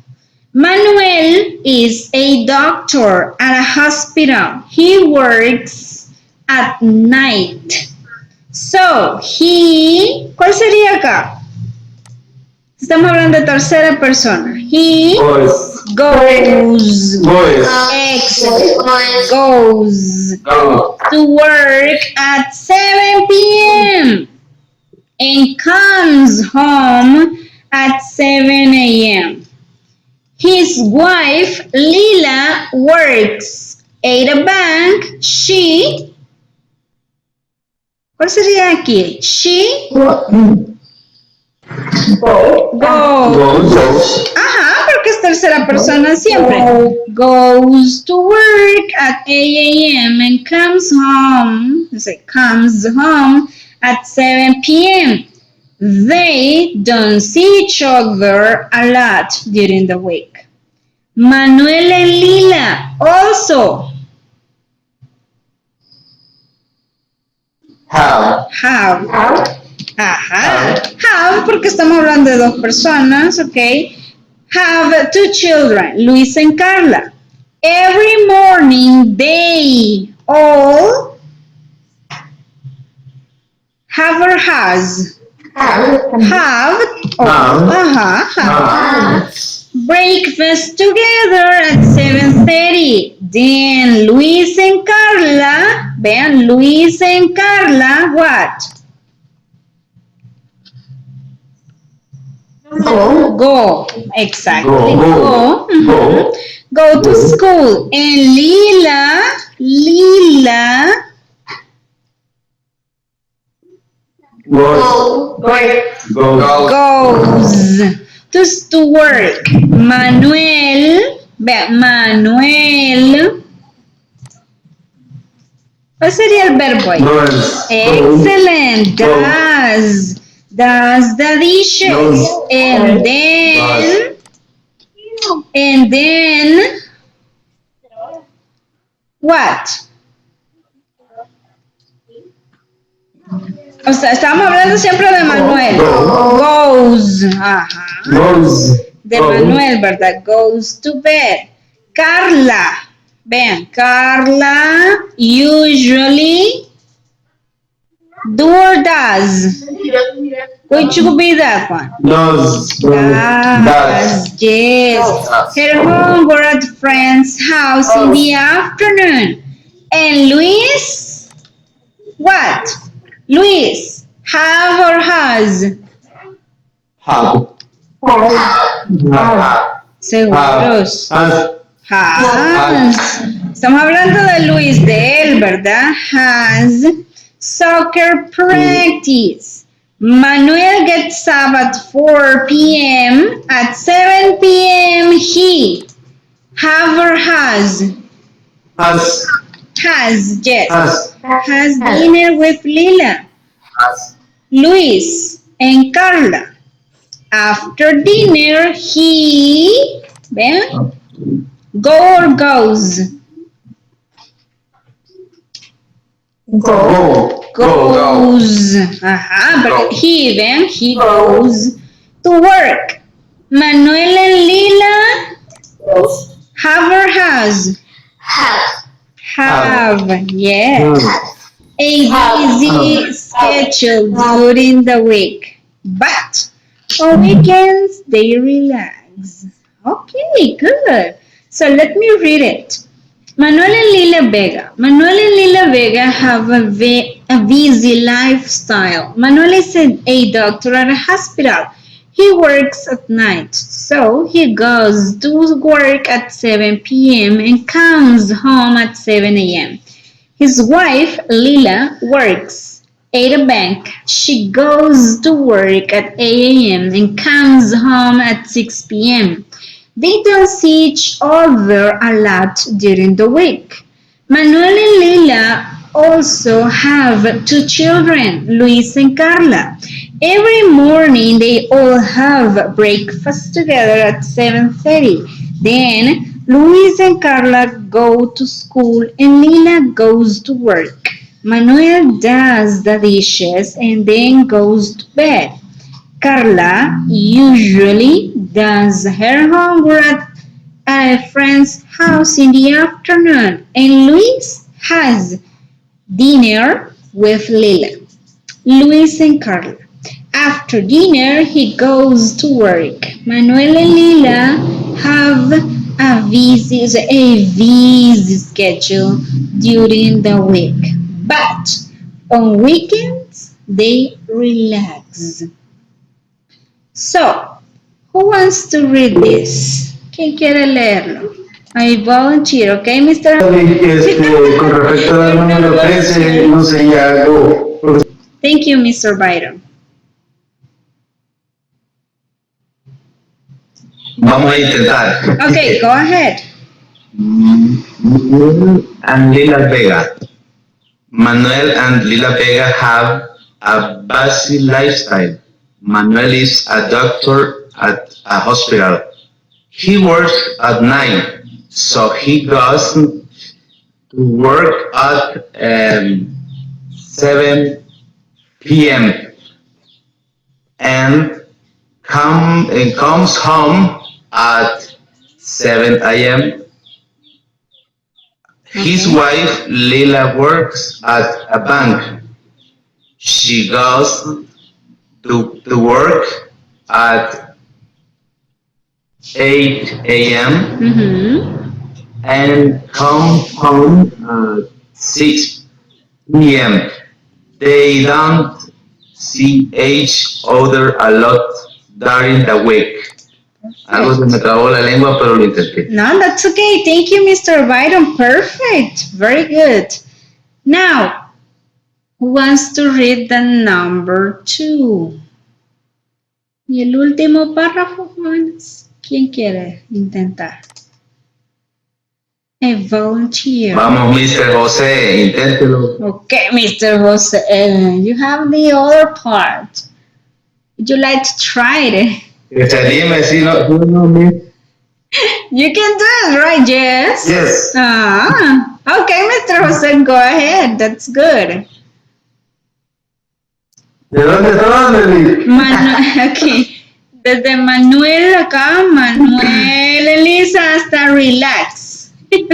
Manuel is a doctor at a hospital. He works at night. So, he, ¿cuál sería acá? Estamos hablando de tercera persona. He goes. Excellent. Goes to work at 7 p.m. and comes home at 7 a.m. His wife, Lila, works at a bank. She, ¿cuál sería aquí? She goes. Ajá, porque es tercera persona siempre. Goes to work at 8 a.m. and comes home at 7 p.m. They don't see each other a lot during the week. Manuel and Lila also have. Ajá. Have, porque estamos hablando de dos personas, ok. Have 2 children, Luis and Carla. Every morning they all have or has? Have. Breakfast together at 7:30. Then Luis and Carla, vean, Luis and Carla, what? Go. Exactly. Go. Go to school. And Lila goes to work. Manuel, ¿cuál sería el verbo ahí? Excellent. Does the dishes. And then what? O sea, estamos hablando siempre de Manuel. Goes. Ajá. De Manuel, ¿verdad? Goes to bed. Carla. Vean, Carla usually do or does. Which would be that one? Does. Yes. Her homework at friend's house in the afternoon. And Luis, what? Luis, have or has? Seguros. Has. Has. Estamos hablando de Luis, de él, ¿verdad? Has soccer practice. Manuel gets up at 4 p.m. At 7 p.m. he have or has? Has. Has, yes. Has. Has dinner with Lila, Luis, and Carla. After dinner, he, ¿ven? Go or goes? Go. Goes. Ajá, but he, ¿ven? He goes to work. Manuel and Lila have or has? Have, yes. A busy schedule during the week, but on weekends they relax. Okay, good. So let me read it. Manuel and Lila Vega. Manuel and Lila Vega have a busy lifestyle. Manuel is a doctor at a hospital. He works at night, so he goes to work at 7 p.m. and comes home at 7 a.m. His wife, Lila, works at a bank. She goes to work at 8 a.m. and comes home at 6 p.m. They don't see each other a lot during the week. Manuel and Lila also have 2 children, Luis and Carla. Every morning they all have breakfast together at 7:30. Then Luis and Carla go to school and Lila goes to work. Manuel does the dishes and then goes to bed. Carla usually does her homework at a friend's house in the afternoon, and Luis has dinner with Lila. Luis and Carla. After dinner, he goes to work. Manuel and Lila have a busy schedule during the week, but on weekends they relax. So, who wants to read this? ¿Quién quiere leerlo? I volunteer, okay, Mr. Con respecto al número 13, no sería algo. Thank you, Mr. Byron. Vamos a intentar. Okay, go ahead. And Lila Vega. Manuel and Lila Vega have a busy lifestyle. Manuel is a doctor at a hospital. He works at night, so he goes to work at 7 p.m. and comes home at 7 a.m. His wife Lila works at a bank. She goes to work at 8 a.m. And comes home at 6 p.m. They don't see each other a lot during the week. Algo se me trabó la lengua, pero lo intenté. No, that's okay. Thank you, Mr. Byron. Perfect. Very good. Now, who wants to read the number 2? Y el último párrafo, jóvenes. ¿Quién quiere intentar? A volunteer. Vamos, Mr. José, inténtelo. Okay, Mr. Jose, you have the other part. Would you like to try it? Que se anime, si no. You can do it, right? Yes? Yes. Okay, Mr. Jose, go ahead. That's good. ¿De dónde estás, Nelly? Okay. Desde Manuel acá, Manuel, Elisa, hasta relax.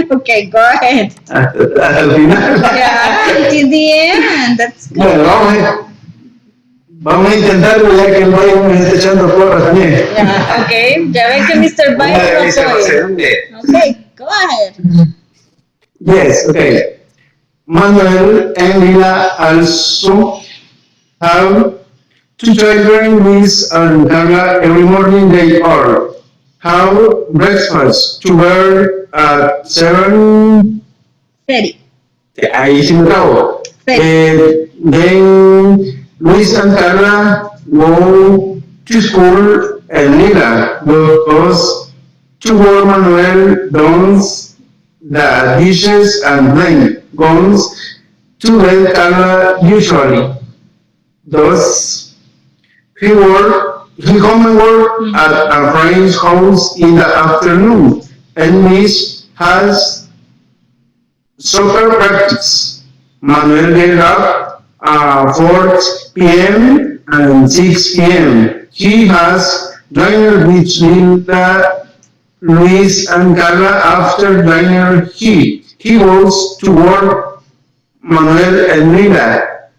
Okay, go ahead. Hasta el final. Yeah, to the end. That's good. Bueno, vamos a intentarlo ya que el Byron me está echando porras también. Yeah, okay. Ya ven que Mr. Byron lo apoya. Okay, go ahead. Yes, okay. Manuel and Lila also have Two children, Luis and Carla, every morning they are have breakfast together at 7. Steady. Ahí sí me trabo. Then Luis and Carla go to school and Lila goes to work. Manuel does the dishes and then goes to bed. Carla usually does he home and work at a friend's house in the afternoon, and Luis has soccer practice. Manuel gets up 4 p.m. and 6 p.m. He has dinner with Linda, Luis, and Carla. After dinner, he goes to work. Manuel and Linda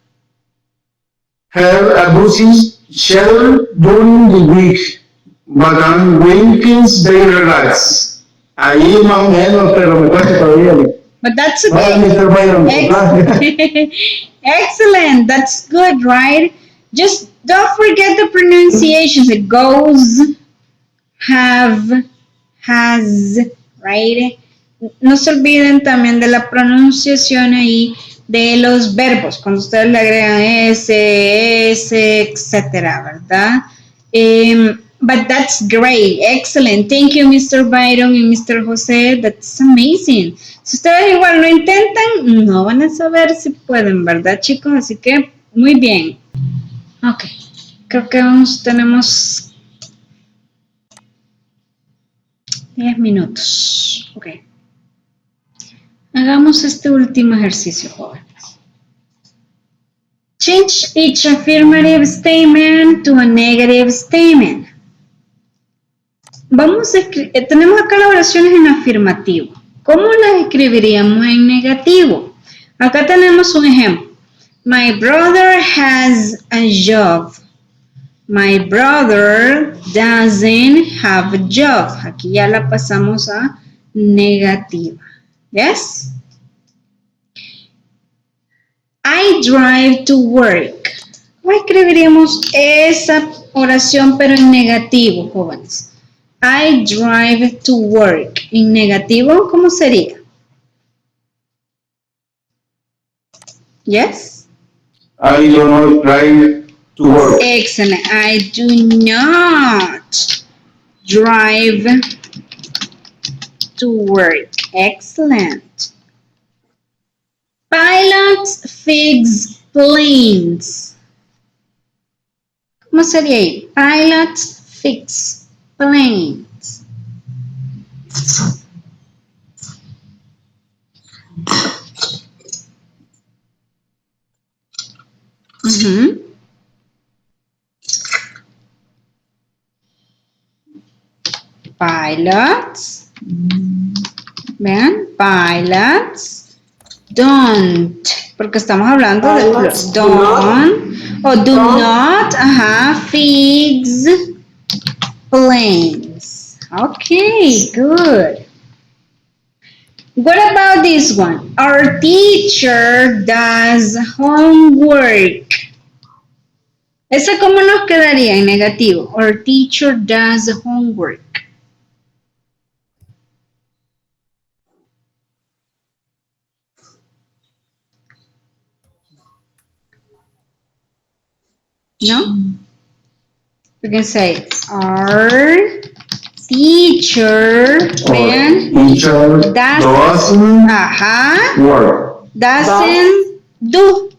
have a busy schedule during the week, but on weekends they relax. Ahí más o menos, pero me cuesta todavía. But that's okay. Excellent. That's good, right? Just don't forget the pronunciations. It goes, have, has, right? No se olviden también de la pronunciación ahí de los verbos, cuando ustedes le agregan S, etcétera, ¿verdad? But that's great. Excellent. Thank you, Mr. Byron y Mr. José. That's amazing. Si ustedes igual lo intentan, no van a saber si pueden, ¿verdad, chicos? Así que, muy bien. Ok. Creo que tenemos 10 minutos. Ok. Hagamos este último ejercicio, jóvenes. Change each affirmative statement to a negative statement. Tenemos acá las oraciones en afirmativo. ¿Cómo las escribiríamos en negativo? Acá tenemos un ejemplo. My brother has a job. My brother doesn't have a job. Aquí ya la pasamos a negativa. Yes? I drive to work. ¿Cómo escribiríamos esa oración pero en negativo, jóvenes? I drive to work. En negativo, ¿cómo sería? Yes? I do not drive to work. Excellent. I do not drive to work. Excellent. Pilots fix planes. ¿Cómo sería ahí? Pilots fix planes. Pilots. Vean, pilots don't, porque estamos hablando Pilots de don't o do not, fix planes. Okay, good. What about this one? Our teacher does homework. ¿Esa cómo nos quedaría en negativo? Our teacher does homework. No? We can say our teacher Teacher doesn't work. doesn't do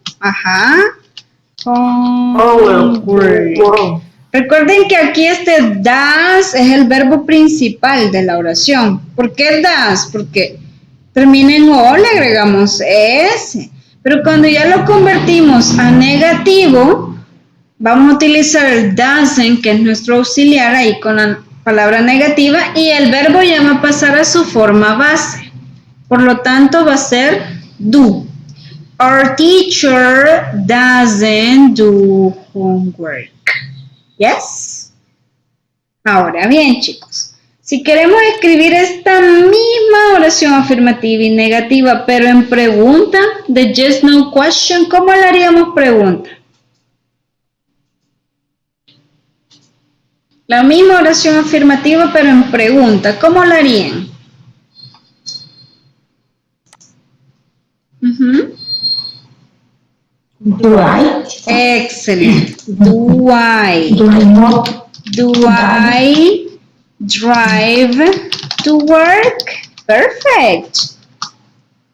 homework. Wow. Recuerden que aquí este does es el verbo principal de la oración. ¿Por qué does? Porque termina en O, le agregamos S. Pero cuando ya lo convertimos a negativo, vamos a utilizar el doesn't, que es nuestro auxiliar, ahí con la palabra negativa, y el verbo ya va a pasar a su forma base. Por lo tanto, va a ser do. Our teacher doesn't do homework. Yes? Ahora bien, chicos, si queremos escribir esta misma oración afirmativa y negativa, pero en pregunta, de yes, no question, ¿cómo le haríamos pregunta? La misma oración afirmativa, pero en pregunta. ¿Cómo la harían? Do I? Excellent. Do I? Do I not? Do I drive to work? Perfect.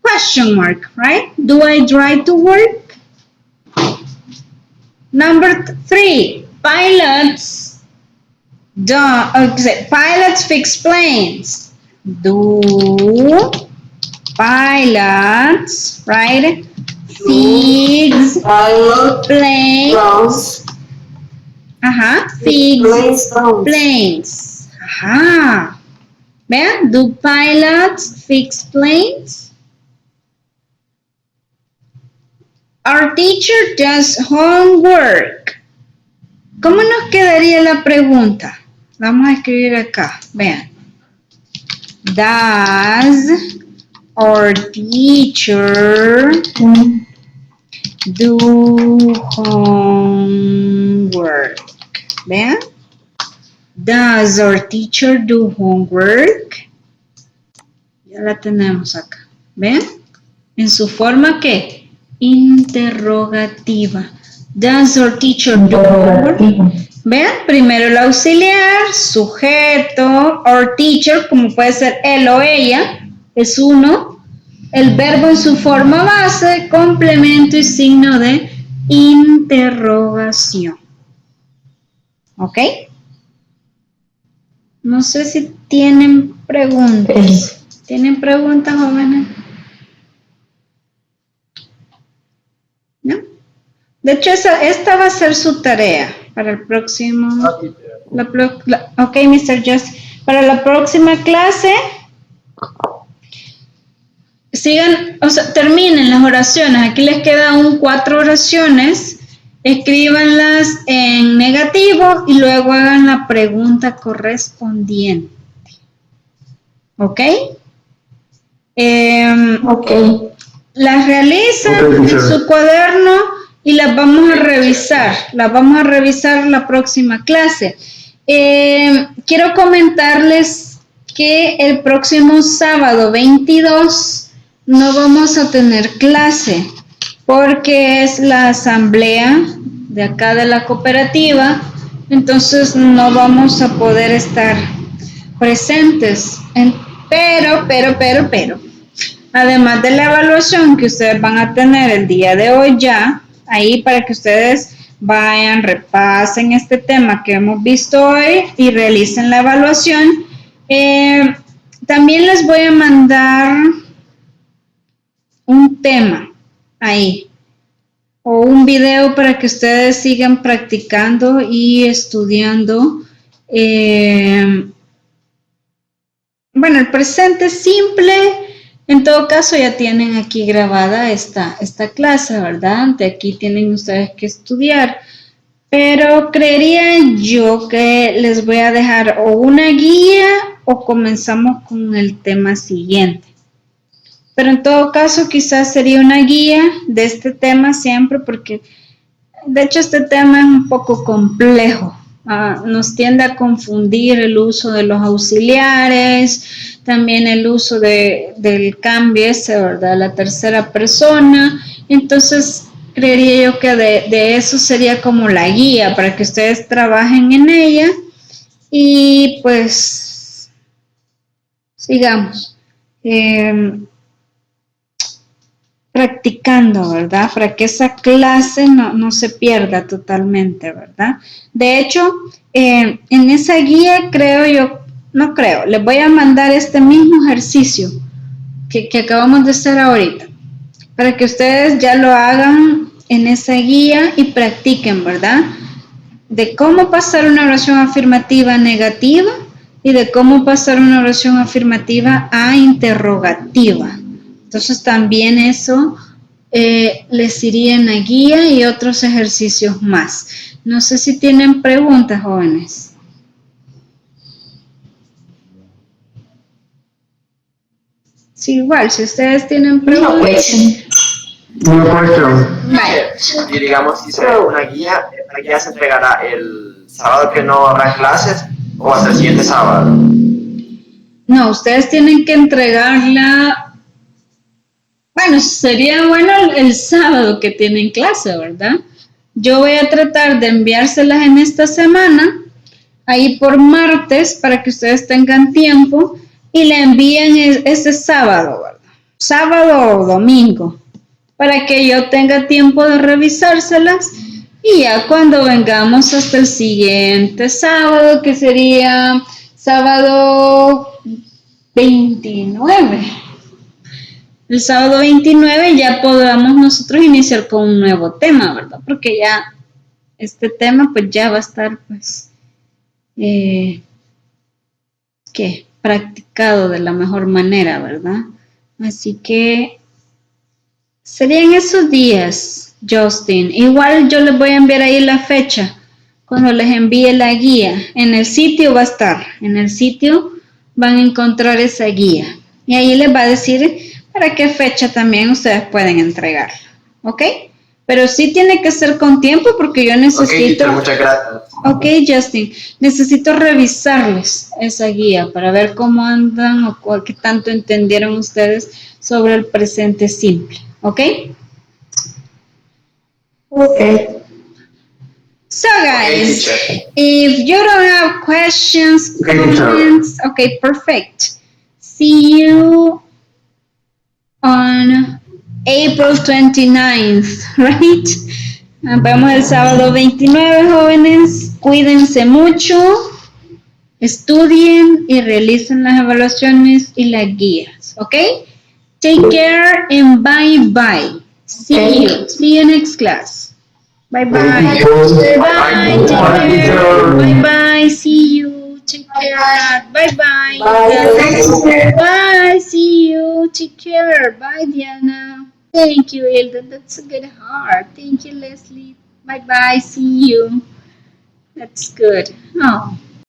Question mark, right? Do I drive to work? Number 3, pilots pilots fix planes. Do pilots, right? Fix planes. Fix planes. Vean, do pilots fix planes? Our teacher does homework. ¿Cómo nos quedaría la pregunta? Vamos a escribir acá. Vean. Does our teacher do homework? Vean. Does our teacher do homework? Ya la tenemos acá. ¿Ven? En su forma, ¿qué? Interrogativa. Does our teacher do homework? Vean, primero el auxiliar, sujeto, our teacher, como puede ser él o ella, es uno. El verbo en su forma base, complemento y signo de interrogación. ¿Ok? No sé si tienen preguntas. ¿Tienen preguntas, jóvenes? ¿No? De hecho, esta va a ser su tarea para el próximo... ok, Mr. Just. Para la próxima clase, sigan, o sea, terminen las oraciones. Aquí les quedan 4 oraciones. Escríbanlas en negativo y luego hagan la pregunta correspondiente. ¿Ok? Ok. Las realizan en su cuaderno y las vamos a revisar. Las vamos a revisar la próxima clase. Quiero comentarles que el próximo sábado 22 no vamos a tener clase porque es la asamblea de acá de la cooperativa, entonces no vamos a poder estar presentes. Pero, además de la evaluación que ustedes van a tener el día de hoy ya, ahí para que ustedes vayan, repasen este tema que hemos visto hoy y realicen la evaluación. También les voy a mandar un tema ahí o un video para que ustedes sigan practicando y estudiando. Bueno, el presente simple, en todo caso ya tienen aquí grabada esta clase, ¿verdad? De aquí tienen ustedes que estudiar, pero creería yo que les voy a dejar o una guía o comenzamos con el tema siguiente. Pero en todo caso quizás sería una guía de este tema siempre porque de hecho este tema es un poco complejo. Nos tiende a confundir el uso de los auxiliares, también el uso del cambio ese, ¿verdad? La tercera persona. Entonces, creería yo que de eso sería como la guía para que ustedes trabajen en ella y pues sigamos practicando, ¿verdad? Para que esa clase no se pierda totalmente, ¿verdad? De hecho, en esa guía les voy a mandar este mismo ejercicio que acabamos de hacer ahorita, para que ustedes ya lo hagan en esa guía y practiquen, ¿verdad? De cómo pasar una oración afirmativa negativa y de cómo pasar una oración afirmativa a interrogativa. Entonces también eso les iría en la guía y otros ejercicios más. No sé si tienen preguntas, jóvenes. Sí, igual, si ustedes tienen preguntas. Una cuestión. Vale. Y digamos, si se da una guía, la guía se entregará el sábado que no habrá clases o hasta el siguiente sábado. No, ustedes tienen que entregarla. Bueno, sería bueno el sábado que tienen clase, ¿verdad? Yo voy a tratar de enviárselas en esta semana, ahí por martes, para que ustedes tengan tiempo y la envíen este sábado, ¿verdad? Sábado o domingo, para que yo tenga tiempo de revisárselas y ya cuando vengamos hasta el siguiente sábado, que sería sábado 29. El sábado 29 ya podamos nosotros iniciar con un nuevo tema, ¿verdad? Porque ya este tema pues ya va a estar pues practicado de la mejor manera, ¿verdad? Así que serían esos días, Justin. Igual yo les voy a enviar ahí la fecha cuando les envíe la guía. En el sitio va a estar, en el sitio van a encontrar esa guía y ahí les va a decir para qué fecha también ustedes pueden entregarla, ¿ok? Pero sí tiene que ser con tiempo porque yo necesito... Ok, muchas gracias. Ok, Justin, necesito revisarles esa guía para ver cómo andan o qué tanto entendieron ustedes sobre el presente simple, ¿ok? Okay. So guys, Okay, if you don't have questions, Okay, teacher. comments, okay, perfect. See you on April 29th, right? Nos vemos el sábado 29, jóvenes. Cuídense mucho, estudien y realicen las evaluaciones y las guías, ¿ok? Take care and bye bye. See you next class. Bye bye. Thank you. Bye. Take care. Bye bye. See you. Take care. Bye bye. Bye. See you. Take care. Bye, Diana. Thank you, Hilda. That's a good heart. Thank you, Leslie. Bye bye. See you. That's good. Oh.